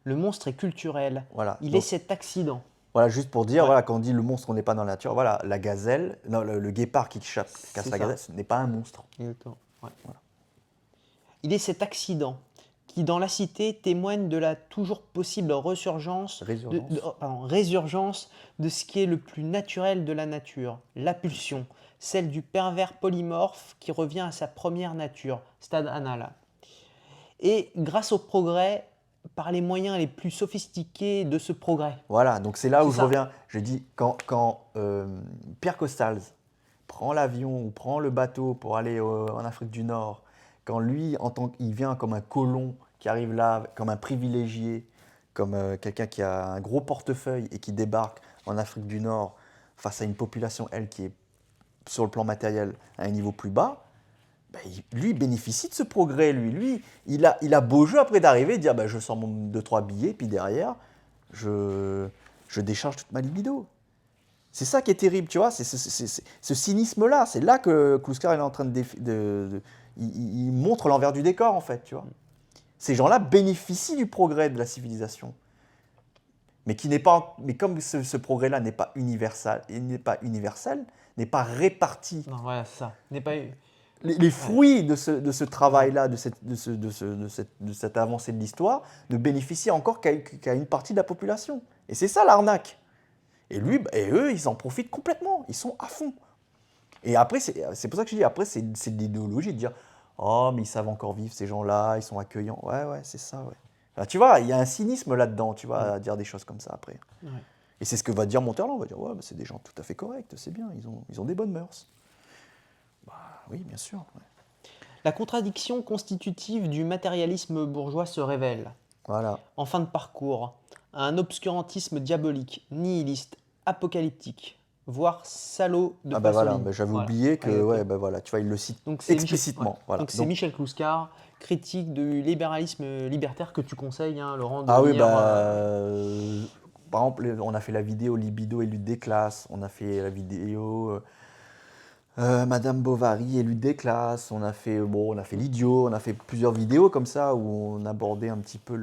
Le monstre est culturel, voilà, il est cet accident. Voilà, juste pour dire, voilà, quand on dit le monstre n'est pas dans la nature, voilà, la gazelle, non, le guépard qui casse la gazelle, ce n'est pas un monstre. Exactement. Ouais. Voilà. Il est cet accident qui, dans la cité, témoigne de la toujours possible résurgence de ce qui est le plus naturel de la nature, la pulsion, celle du pervers polymorphe qui revient à sa première nature, stade anal. Et grâce au progrès, par les moyens les plus sophistiqués de ce progrès. Voilà, donc c'est là où je reviens. Je dis, quand Pierre Costals prend l'avion ou prend le bateau pour aller en Afrique du Nord, quand lui, il vient comme un colon qui arrive là, comme un privilégié, comme quelqu'un qui a un gros portefeuille et qui débarque en Afrique du Nord face à une population, elle, qui est sur le plan matériel à un niveau plus bas, ben, lui bénéficie de ce progrès. Lui il a beau jeu après d'arriver et de dire je sors mon 2-3 billets, puis derrière, je décharge toute ma libido. C'est ça qui est terrible, tu vois, c'est ce cynisme-là. C'est là que Kluskar est en train il montre l'envers du décor, en fait, tu vois. Ces gens-là bénéficient du progrès de la civilisation. Mais comme ce progrès-là n'est pas universel, n'est pas réparti. Non, voilà, c'est ça. N'est pas... Les fruits de ce travail-là, de cette avancée de l'histoire, ne bénéficient encore qu'à une partie de la population. Et c'est ça l'arnaque. Et eux, ils en profitent complètement. Ils sont à fond. Et après, c'est pour ça que je dis, après, c'est de l'idéologie de dire, Oh, mais ils savent encore vivre, ces gens-là, ils sont accueillants. Ouais, ouais, c'est ça, ouais. Enfin, tu vois, il y a un cynisme là-dedans, tu vois, à dire des choses comme ça après. Ouais. Et c'est ce que va dire Monterland, on va dire, ouais, bah, c'est des gens tout à fait corrects, c'est bien, ils ont des bonnes mœurs. Bah oui, bien sûr. Ouais. La contradiction constitutive du matérialisme bourgeois se révèle. Voilà. En fin de parcours, un obscurantisme diabolique, nihiliste, apocalyptique, voire salaud de Ah bah voilà, Pasolini. bah, j'avais Voilà. oublié que, Ouais, ok. ouais, bah voilà, tu vois, il le cite Donc c'est explicitement. Voilà. Donc c'est Michel Clouscar, critique du libéralisme libertaire que tu conseilles, hein, Laurent, de Ah oui, lire. par exemple, on a fait la vidéo Libido et lutte des classes, on a fait la vidéo Madame Bovary et lutte des classes, on a fait l'idiot, on a fait plusieurs vidéos comme ça où on abordait un petit peu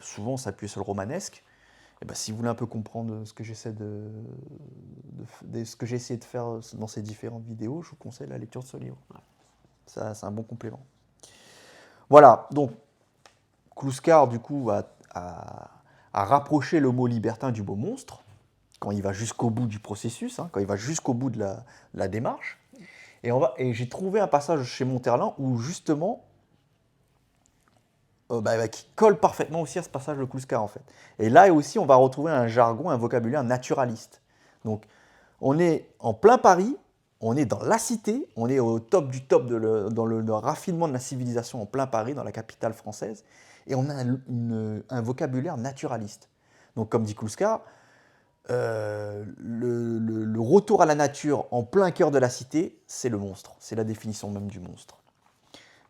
souvent on s'appuyait sur le romanesque. Et ben, si vous voulez un peu comprendre ce que j'essaie ce que j'ai essayé de faire dans ces différentes vidéos, je vous conseille la lecture de ce livre. Ça, c'est un bon complément. Voilà, donc Clouscar, du coup, a rapproché le mot libertin du mot monstre, quand il va jusqu'au bout du processus, hein, quand il va jusqu'au bout de la démarche. Et j'ai trouvé un passage chez Monterland où, justement, qui colle parfaitement aussi à ce passage de Clouscar, en fait. Et là aussi, on va retrouver un jargon, un vocabulaire naturaliste. Donc, on est en plein Paris, on est dans la cité, on est au top du top dans le raffinement de la civilisation en plein Paris, dans la capitale française, et on a un vocabulaire naturaliste. Donc, comme dit Clouscar, le retour à la nature en plein cœur de la cité, c'est le monstre, c'est la définition même du monstre.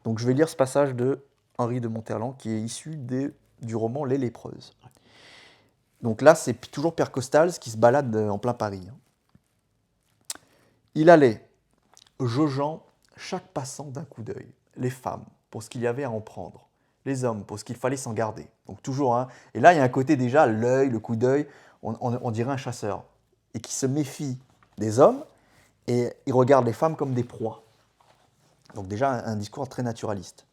Donc, je vais lire ce passage de Henri de Monterland qui est issu du roman Les Lépreuses. Donc là, c'est toujours Père Costals qui se balade en plein Paris. Il allait, jaugeant chaque passant d'un coup d'œil, les femmes pour ce qu'il y avait à en prendre, les hommes pour ce qu'il fallait s'en garder. Donc toujours, hein. Et là, il y a un côté déjà, l'œil, le coup d'œil, on dirait un chasseur, et qui se méfie des hommes, et il regarde les femmes comme des proies. Donc déjà, un discours très naturaliste.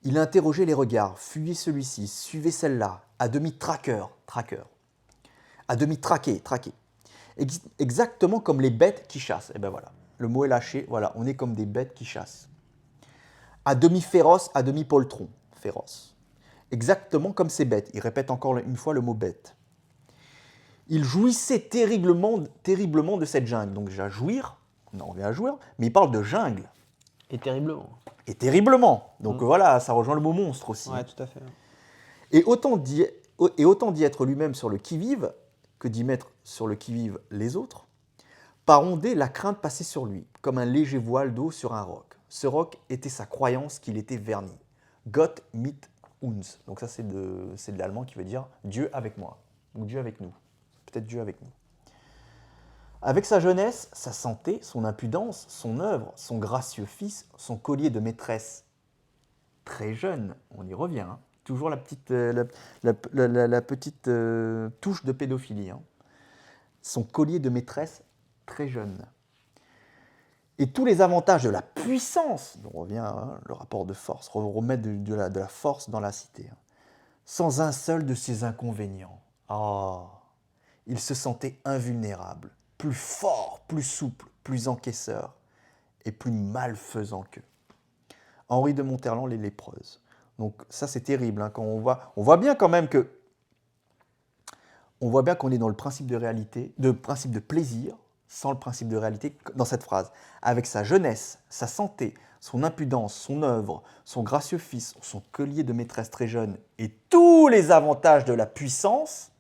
Il interrogeait les regards, fuyait celui-ci, suivait celle-là, à demi traqueur, à demi traqué. Exactement comme les bêtes qui chassent. Et ben voilà, le mot est lâché, voilà, on est comme des bêtes qui chassent. À demi féroce, à demi poltron, féroce. Exactement comme ces bêtes. Il répète encore une fois le mot bête. Il jouissait terriblement de cette jungle. Donc déjà jouir, on en revient à jouir, mais il parle de jungle. Et terriblement. Et terriblement. Donc voilà, ça rejoint le mot monstre aussi. Ouais, tout à fait. Et autant d'y être lui-même sur le qui-vive que d'y mettre sur le qui-vive les autres, par ondée la crainte passait sur lui, comme un léger voile d'eau sur un roc. Ce roc était sa croyance qu'il était verni. Gott mit uns. Donc ça, c'est de l'allemand qui veut dire Dieu avec moi, ou Dieu avec nous. Peut-être Dieu avec nous. Avec sa jeunesse, sa santé, son impudence, son œuvre, son gracieux fils, son collier de maîtresse très jeune, on y revient, hein. Toujours la petite, touche de pédophilie. Hein. Son collier de maîtresse très jeune. Et tous les avantages de la puissance, on revient, hein, le rapport de force, remettre de la force dans la cité, hein, sans un seul de ses inconvénients. Oh, il se sentait invulnérable, plus fort, plus souple, plus encaisseur et plus malfaisant qu'eux. Henri de Monterland, Les Lépreuses. Donc ça, c'est terrible. Hein, quand on voit bien quand même que on voit bien qu'on est dans le principe de réalité, de principe de plaisir, sans le principe de réalité dans cette phrase. Avec sa jeunesse, sa santé, son impudence, son œuvre, son gracieux fils, son collier de maîtresse très jeune et tous les avantages de la puissance,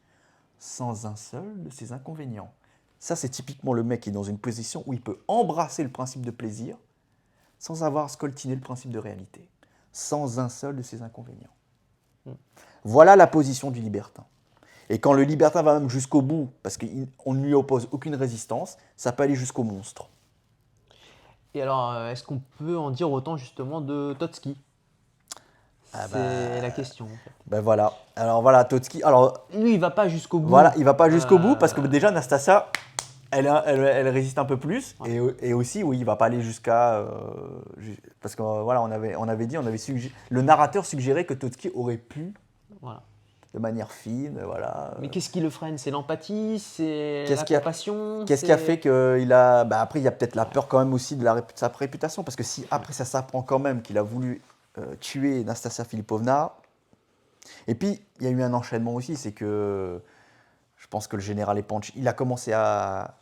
sans un seul de ses inconvénients. Ça, c'est typiquement le mec qui est dans une position où il peut embrasser le principe de plaisir sans avoir scoltiné le principe de réalité, sans un seul de ses inconvénients. Voilà la position du libertin. Et quand le libertin va même jusqu'au bout, parce qu'on ne lui oppose aucune résistance, ça peut aller jusqu'au monstre. Et alors, est-ce qu'on peut en dire autant justement de Totski? C'est la question. En fait. Ben voilà. Alors voilà, Totski. Alors, lui, il va pas jusqu'au bout. Voilà, il va pas jusqu'au bout parce que déjà, Nastasia, elle résiste un peu plus. Ouais. Et aussi, oui, il va pas aller jusqu'à. Parce que voilà, on avait dit, le narrateur suggérait que Totski aurait pu de manière fine, voilà. Mais qu'est-ce qui le freine? C'est l'empathie, c'est Qu'est-ce la qui a- compassion, Qu'est-ce qui a c'est- fait qu'il a... Bah après, il y a peut-être la peur quand même aussi de sa réputation, parce que si après ça s'apprend quand même qu'il a voulu tuer Nastasia Filipovna, et puis il y a eu un enchaînement aussi, c'est que je pense que le général Epanch, il a commencé à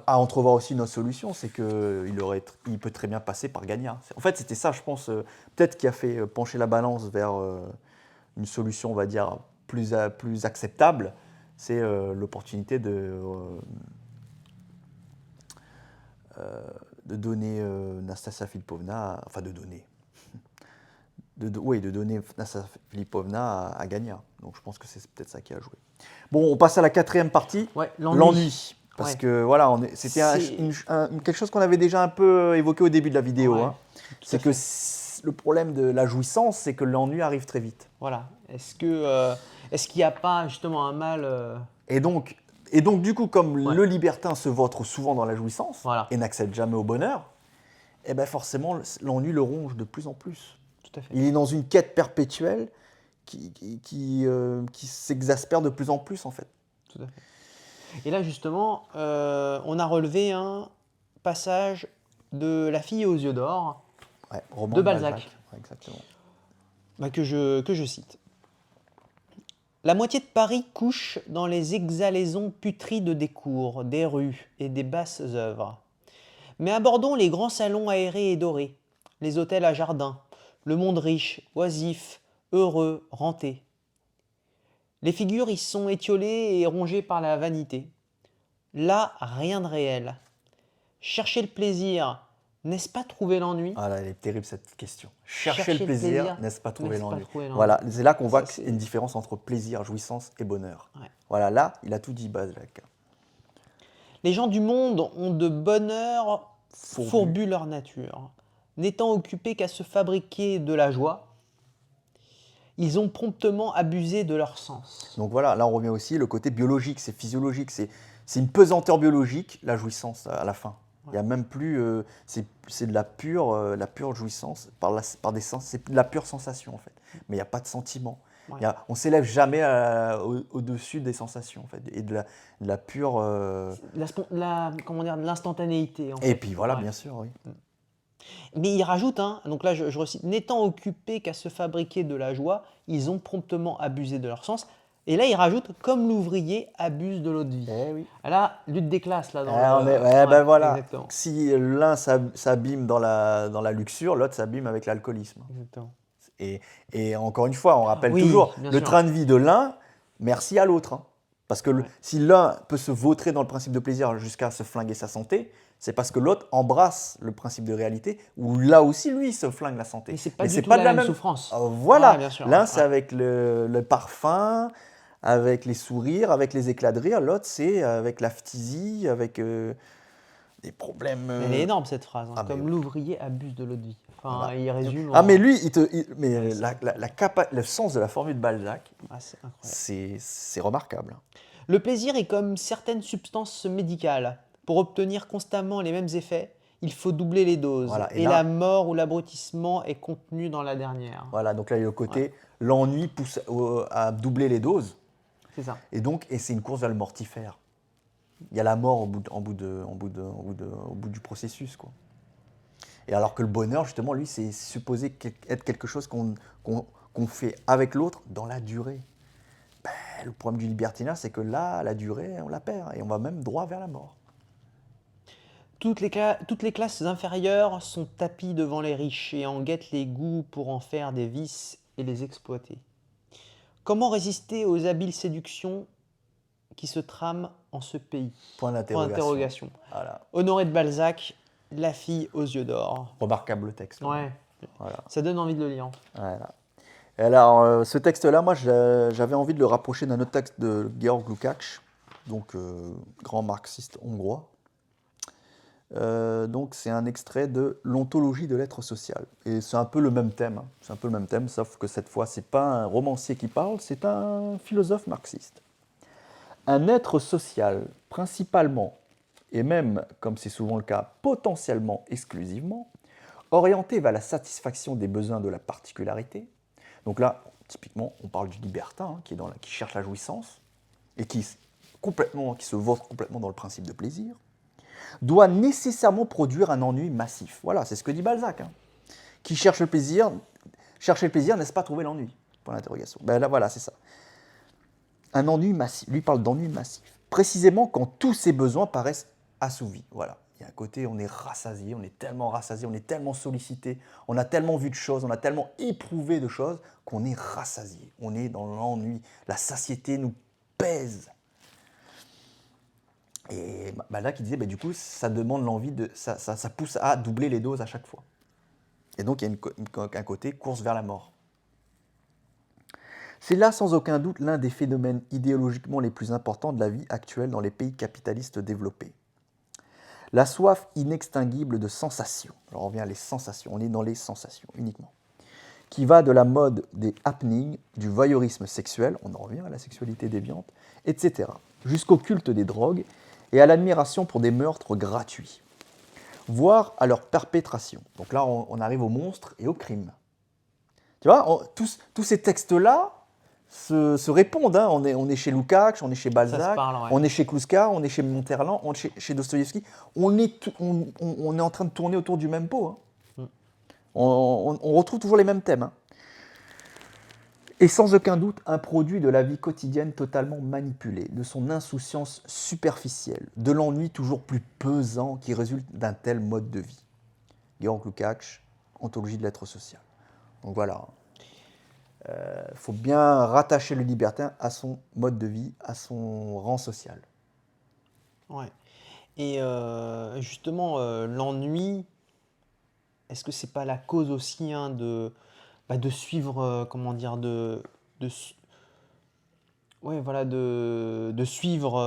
entrevoir aussi une autre solution, c'est qu'il peut très bien passer par Gagna. En fait, c'était ça, je pense, peut-être qui a fait pencher la balance vers une solution, on va dire, plus acceptable, c'est l'opportunité de donner Nastasia Filipovna, enfin de donner, de donner Nastasia Filipovna à Gagna. Donc je pense que c'est peut-être ça qui a joué. Bon, on passe à la quatrième partie, Ouais, l'ennui. Parce Ouais. que voilà, c'était quelque chose qu'on avait déjà un peu évoqué au début de la vidéo. Ouais, Hein. tout à C'est que fait. le problème de la jouissance, c'est que l'ennui arrive très vite. Voilà. Est-ce qu'il n'y a pas justement un mal Et donc, du coup, comme Ouais. le libertin se vautre souvent dans la jouissance Voilà. et n'accède jamais au bonheur, eh ben forcément, l'ennui le ronge de plus en plus. Tout à fait. Il est dans une quête perpétuelle qui s'exaspère de plus en plus, en fait. Tout à fait. Et là, justement, on a relevé un passage de La fille aux yeux d'or Ouais, roman de Balzac, Ouais, exactement. que je cite. La moitié de Paris couche dans les exhalaisons putrides des cours, des rues et des basses œuvres. Mais abordons les grands salons aérés et dorés, les hôtels à jardins, le monde riche, oisif, heureux, renté. Les figures y sont étiolées et rongées par la vanité. Là, rien de réel. Chercher le plaisir, n'est-ce pas trouver l'ennui? Ah là, elle est terrible cette question. Chercher le plaisir, n'est-ce pas trouver n'est-ce pas l'ennui? trouver l'ennui? Voilà, c'est là qu'on voit Ça, qu'il y a une différence entre plaisir, jouissance et bonheur. Ouais. Voilà, là, il a tout dit, Balzac. Les gens du monde ont de bonheur Fourbu. fourbu leur nature. N'étant occupés qu'à se fabriquer de la joie, ils ont promptement abusé de leur sens. Donc voilà, là on revient aussi, le côté biologique, c'est physiologique, c'est une pesanteur biologique, la jouissance à la fin. Il n'y a même plus, c'est de la pure jouissance par des sens, c'est de la pure sensation en fait. Mais il n'y a pas de sentiment. Ouais. On ne s'élève jamais au-dessus des sensations en fait, et de la pure. Comment dire, de l'instantanéité. En Et fait. puis voilà, Ouais. bien sûr, oui. Mais il rajoute, hein, donc là je recite, n'étant occupés qu'à se fabriquer de la joie, ils ont promptement abusé de leur sens. Et là il rajoute, comme l'ouvrier abuse de l'eau de vie. Eh oui. Là, lutte des classes là. Ben voilà. Exactement. Si l'un s'abîme dans la luxure, l'autre s'abîme avec l'alcoolisme. Exactement. Et encore une fois, on rappelle Oui, toujours bien le sûr. train de vie de l'un, merci à l'autre. Hein. Parce que si l'un peut se vautrer dans le principe de plaisir jusqu'à se flinguer sa santé, c'est parce que l'autre embrasse le principe de réalité, où là aussi, lui, il se flingue la santé. Mais c'est pas Mais du c'est tout pas la de la même même souffrance. Voilà. Ouais, bien sûr. L'un, c'est Ouais. avec le parfum, avec les sourires, avec les éclats de rire. L'autre, c'est avec la phtisie, avec des problèmes. Elle est énorme cette phrase. Hein. Ah, mais Comme oui. l'ouvrier abuse de l'eau de vie. Enfin, Voilà. il résume. Ah, en- mais lui, mais Ouais, le sens de la formule de Balzac, Ah, c'est incroyable. c'est remarquable. Le plaisir est comme certaines substances médicales. Pour obtenir constamment les mêmes effets, il faut doubler les doses. Voilà, et Et là- la mort ou l'abrutissement est contenu dans la dernière. Voilà, donc là, il y a le côté, l'ennui pousse à doubler les doses, C'est ça. et c'est une course vers le mortifère. Il y a la mort au bout du processus, quoi. Et alors que le bonheur, justement, lui, c'est supposé être quelque chose qu'on fait avec l'autre dans la durée. Ben, le problème du libertinat, c'est que là, la durée, on la perd, et on va même droit vers la mort. Toutes les classes inférieures sont tapies devant les riches et en guettent les goûts pour en faire des vices et les exploiter. Comment résister aux habiles séductions qui se trament en ce pays? Point Point d'interrogation. d'interrogation. Voilà. Honoré de Balzac, La fille aux yeux d'or. Remarquable texte. Ouais, Voilà. ça donne envie de le lire. Voilà. Et alors, ce texte-là, moi, j'avais envie de le rapprocher d'un autre texte de Georg Lukács, donc grand marxiste hongrois. Donc, c'est un extrait de l'Ontologie de l'être social. Et c'est un peu le même thème. Hein. C'est un peu le même thème, sauf que cette fois, c'est pas un romancier qui parle, c'est un philosophe marxiste. Un être social, principalement, et même, comme c'est souvent le cas, potentiellement exclusivement, orienté vers la satisfaction des besoins de la particularité. Donc là, typiquement, on parle du libertin, hein, qui cherche la jouissance et qui se vautre complètement dans le principe de plaisir, doit nécessairement produire un ennui massif. Voilà, c'est ce que dit Balzac. Hein. Qui cherche le plaisir, chercher le plaisir, n'est-ce pas trouver l'ennui? Point d'interrogation. Ben là, voilà, c'est ça. Un ennui massif. Lui parle d'ennui massif. Précisément quand tous ses besoins paraissent assouvis. Voilà. Il y a un côté, on est rassasié, on est tellement sollicité, on a tellement vu de choses, on a tellement éprouvé de choses qu'on est rassasié. On est dans l'ennui. La satiété nous pèse. Et là, qui disait, du coup, ça demande l'envie ça pousse à doubler les doses à chaque fois. Et donc, il y a un côté course vers la mort. C'est là, sans aucun doute, l'un des phénomènes idéologiquement les plus importants de la vie actuelle dans les pays capitalistes développés. La soif inextinguible de sensations. Alors, on revient à les sensations, on est dans les sensations uniquement. Qui va de la mode des happenings, du voyeurisme sexuel, on en revient à la sexualité déviante, etc., jusqu'au culte des drogues et à l'admiration pour des meurtres gratuits, voire à leur perpétration. Donc là, on arrive aux monstres et aux crimes. Tu vois, tous ces textes-là se répondent. Hein. On est chez Lukács, on est chez Balzac, on est chez Kluska, on est chez Monterland, on est chez Dostoïevski. On est en train de tourner autour du même pot. Hein. On retrouve toujours les mêmes thèmes. Hein. Et sans aucun doute, un produit de la vie quotidienne totalement manipulé, de son insouciance superficielle, de l'ennui toujours plus pesant qui résulte d'un tel mode de vie. Georg Lukács, Anthologie de l'être social. Donc voilà, faut bien rattacher le libertin à son mode de vie, à son rang social. Ouais. Et justement, l'ennui, est-ce que c'est pas la cause aussi de suivre, comment dire, ouais, voilà, de suivre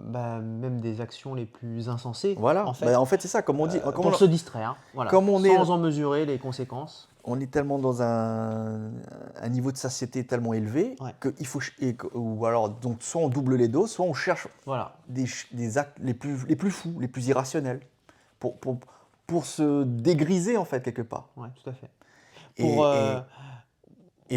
même des actions les plus insensées, Voilà, en fait, en fait c'est ça, comme on dit. pour se distraire, voilà, comme sans en mesurer les conséquences. On est tellement dans un niveau de satiété tellement élevé Ouais. qu'il faut, ou alors donc soit on double les doses, soit on cherche Voilà. des actes les plus fous, les plus irrationnels, pour se dégriser en fait quelque part. Ouais, tout à fait. Et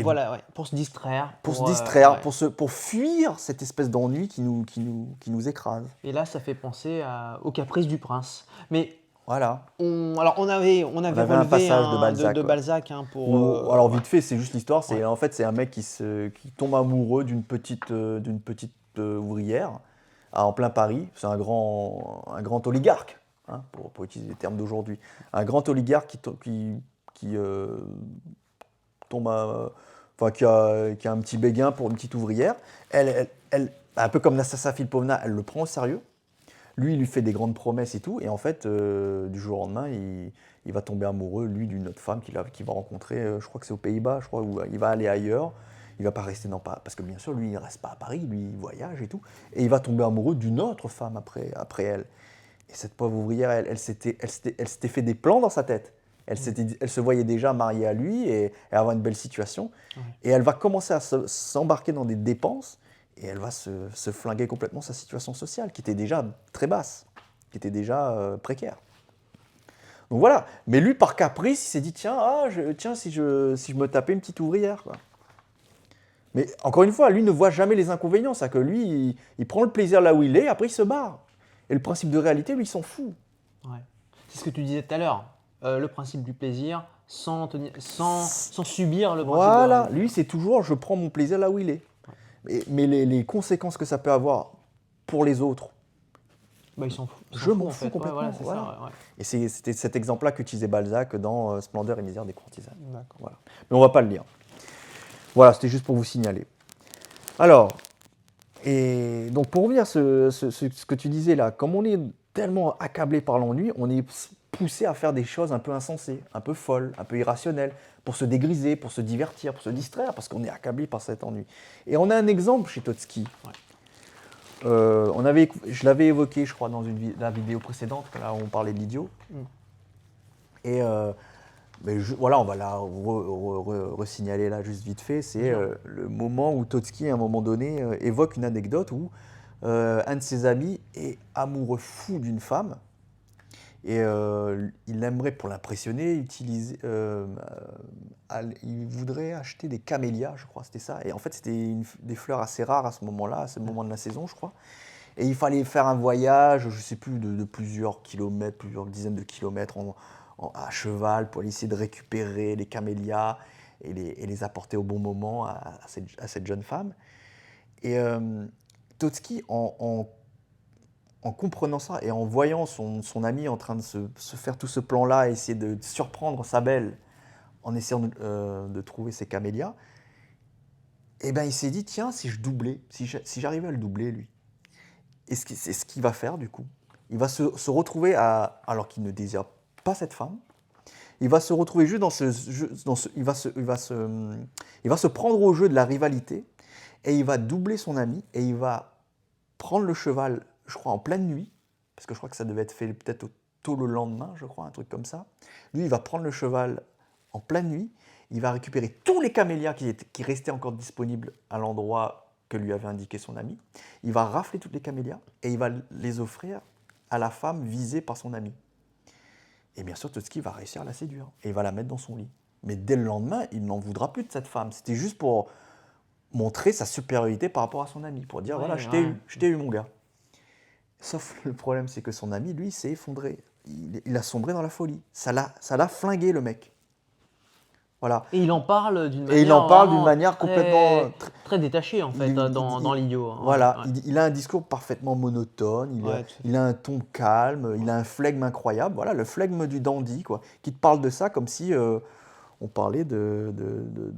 Voilà, ouais, pour se distraire. Pour se distraire, ouais. pour fuir cette espèce d'ennui qui nous écrase. Et là, ça fait penser au Caprice du Prince. Mais voilà. On avait relevé un passage de Balzac hein, pour. Alors vite fait, c'est juste l'histoire. C'est en fait c'est un mec qui tombe amoureux d'une petite ouvrière en plein Paris. C'est un grand oligarque, hein, pour utiliser les termes d'aujourd'hui. Un grand oligarque qui tombe qui a un petit béguin pour une petite ouvrière. Elle, un peu comme Nastassa Filipovna, elle le prend au sérieux. Lui, il lui fait des grandes promesses et tout. Et en fait, du jour au lendemain, il va tomber amoureux, lui, d'une autre femme qu'il va rencontrer, je crois que c'est aux Pays-Bas, je crois, où il va aller ailleurs. Il ne va pas rester parce que bien sûr, lui, il ne reste pas à Paris, lui, il voyage et tout. Et il va tomber amoureux d'une autre femme après elle. Et cette pauvre ouvrière, elle s'était fait des plans dans sa tête. Elle se voyait déjà mariée à lui et avoir une belle situation. Ouais. Et elle va commencer à s'embarquer dans des dépenses et elle va se flinguer complètement sa situation sociale, qui était déjà très basse, qui était déjà précaire. Donc voilà. Mais lui, par caprice, il s'est dit tiens, si je me tapais une petite ouvrière, quoi. Mais encore une fois, lui ne voit jamais les inconvénients. C'est-à-dire que lui, il prend le plaisir là où il est, après il se barre. Et le principe de réalité, lui, il s'en fout. Ouais. C'est ce que tu disais tout à l'heure. Le principe du plaisir sans subir le principe Voilà, lui c'est toujours je prends mon plaisir là où il est. Ouais. Mais les conséquences que ça peut avoir pour les autres, ils s'en foutent. Je m'en fous complètement. Ouais, voilà, ça, ouais. Et c'était cet exemple-là qu'utilisait Balzac dans Splendeur et misère des courtisanes. Voilà. Mais on ne va pas le lire. Voilà, c'était juste pour vous signaler. Alors, et donc pour revenir à ce que tu disais là, comme on est tellement accablé par l'ennui, on est poussé à faire des choses un peu insensées, un peu folles, un peu irrationnelles, pour se dégriser, pour se divertir, pour se distraire, parce qu'on est accablé par cet ennui. Et on a un exemple chez Totski. Ouais. Je l'avais évoqué, je crois, dans la vidéo précédente, là où on parlait de l'idiot. Et voilà, on va la resignaler là juste vite fait. C'est le moment où Totski, à un moment donné, évoque une anecdote où un de ses amis est amoureux fou d'une femme. Et il aimerait, pour l'impressionner, il voudrait acheter des camélias, je crois, c'était ça. Et en fait, c'était des fleurs assez rares à ce moment-là, à ce moment de la saison, je crois. Et il fallait faire un voyage, je ne sais plus, de plusieurs kilomètres, plusieurs dizaines de kilomètres à cheval pour essayer de récupérer les camélias et les apporter au bon moment à cette jeune femme. Et Totski, en comprenant ça et en voyant son ami en train de se faire tout ce plan-là, essayer de surprendre sa belle en essayant de trouver ses camélias, eh ben, il s'est dit, tiens, si je doublais, si j'arrivais à le doubler, lui. Et c'est ce qu'il va faire, du coup. Il va se retrouver, alors qu'il ne désire pas cette femme, il va se retrouver juste dans ce jeu, il va se prendre au jeu de la rivalité, et il va doubler son ami, et il va prendre le cheval, je crois, en pleine nuit, parce que je crois que ça devait être fait peut-être tôt le lendemain, je crois, un truc comme ça. Lui, il va prendre le cheval en pleine nuit, il va récupérer tous les camélias qui restaient encore disponibles à l'endroit que lui avait indiqué son ami. Il va rafler toutes les camélias et il va les offrir à la femme visée par son ami. Et bien sûr, Totski va réussir à la séduire et il va la mettre dans son lit. Mais dès le lendemain, il n'en voudra plus de cette femme. C'était juste pour montrer sa supériorité par rapport à son ami, pour dire, voilà, je t'ai eu mon gars. Sauf le problème, c'est que son ami, lui, s'est effondré. Il a sombré dans la folie. Ça l'a flingué, le mec. Voilà. Et il en parle d'une Et il manière en parle d'une vraiment manière complètement... très détachée, en fait, dans l'idiot. Hein. Voilà, Ouais. il a un discours parfaitement monotone, Ouais, tout à fait. il a un ton calme, il a un flegme incroyable, voilà, le flegme du dandy, quoi, qui te parle de ça comme si on parlait de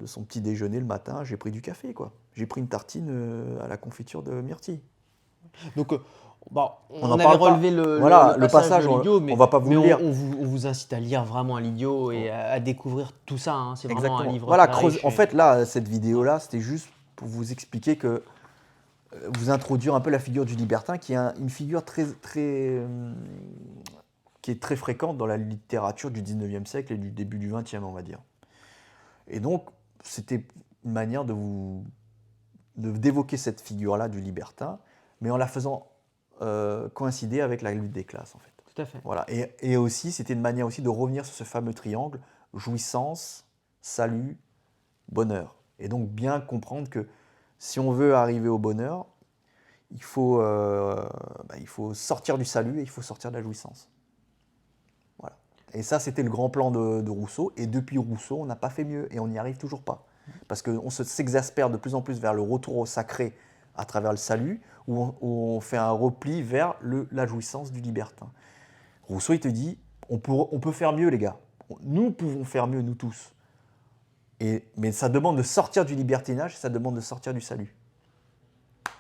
son petit déjeuner le matin, j'ai pris du café, quoi. J'ai pris une tartine à la confiture de myrtille. Donc, bon, On on n'en avait parle pas. relevé Voilà, le le passage passage, de l'idiot, on va pas vous mais le lire. on vous incite à lire vraiment un l'idiot et à découvrir tout ça. Hein. C'est vraiment un Exactement. livre Voilà, très riche. en fait, là, cette vidéo-là, c'était juste pour vous expliquer que vous introduire un peu la figure du libertin, qui est une figure qui est très fréquente dans la littérature du 19e siècle et du début du 20e, on va dire. Et donc, c'était une manière d'évoquer cette figure-là du libertin, mais en la faisant coïncider avec la lutte des classes, en fait. Tout à fait. Voilà. Et aussi, c'était une manière aussi de revenir sur ce fameux triangle, jouissance, salut, bonheur. Et donc, bien comprendre que si on veut arriver au bonheur, il faut sortir du salut et il faut sortir de la jouissance. Voilà. Et ça, c'était le grand plan de Rousseau. Et depuis Rousseau, on n'a pas fait mieux et on n'y arrive toujours pas. Parce qu'on s'exaspère de plus en plus vers le retour au sacré à travers le salut, où on fait un repli vers la jouissance du libertin. Rousseau, il te dit, on peut faire mieux, les gars. Nous pouvons faire mieux, nous tous. Mais ça demande de sortir du libertinage, ça demande de sortir du salut.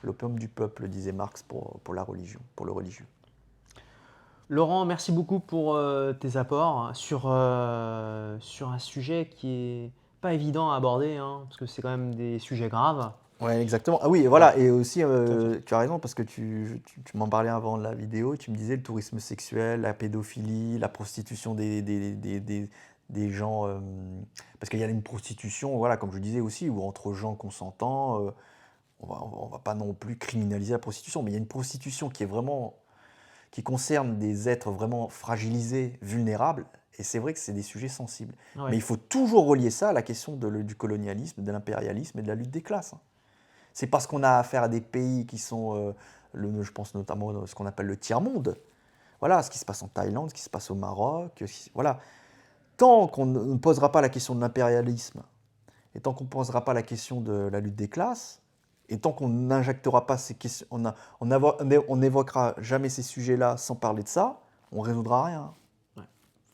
L'opium du peuple, disait Marx pour la religion, pour le religieux. Laurent, merci beaucoup pour tes apports sur un sujet qui est pas évident à aborder, hein, parce que c'est quand même des sujets graves. Ouais, exactement. Ah oui, et voilà, et aussi, fait. tu as raison, parce que tu m'en parlais avant la vidéo, tu me disais le tourisme sexuel, la pédophilie, la prostitution des gens, parce qu'il y a une prostitution, voilà, comme je disais aussi, où entre gens consentants, on va pas non plus criminaliser la prostitution, mais il y a une prostitution qui concerne des êtres vraiment fragilisés, vulnérables, et c'est vrai que c'est des sujets sensibles. Ouais. Mais il faut toujours relier ça à la question du colonialisme, de l'impérialisme et de la lutte des classes. C'est parce qu'on a affaire à des pays qui sont, je pense notamment à ce qu'on appelle le tiers-monde. Voilà, ce qui se passe en Thaïlande, ce qui se passe au Maroc. Voilà. Tant qu'on ne posera pas la question de l'impérialisme, et tant qu'on ne posera pas la question de la lutte des classes, et tant qu'on n'injectera pas ces questions, on n'évoquera jamais ces sujets-là sans parler de ça, on ne résoudra rien. Il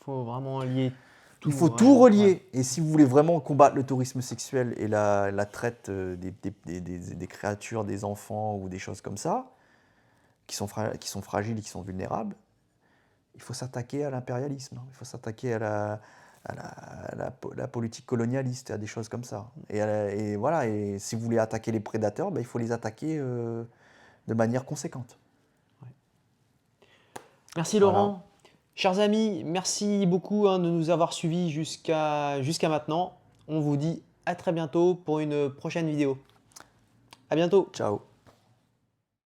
faut vraiment lier tout. Il faut tout relier. Ouais. Et si vous voulez vraiment combattre le tourisme sexuel et la traite des créatures, des enfants ou des choses comme ça, qui sont fragiles et qui sont vulnérables, il faut s'attaquer à l'impérialisme. Il faut s'attaquer à la politique colonialiste, à des choses comme ça. Et voilà. Et si vous voulez attaquer les prédateurs, il faut les attaquer de manière conséquente. Ouais. Merci Laurent. Voilà. Chers amis, merci beaucoup de nous avoir suivis jusqu'à maintenant. On vous dit à très bientôt pour une prochaine vidéo. À bientôt. Ciao.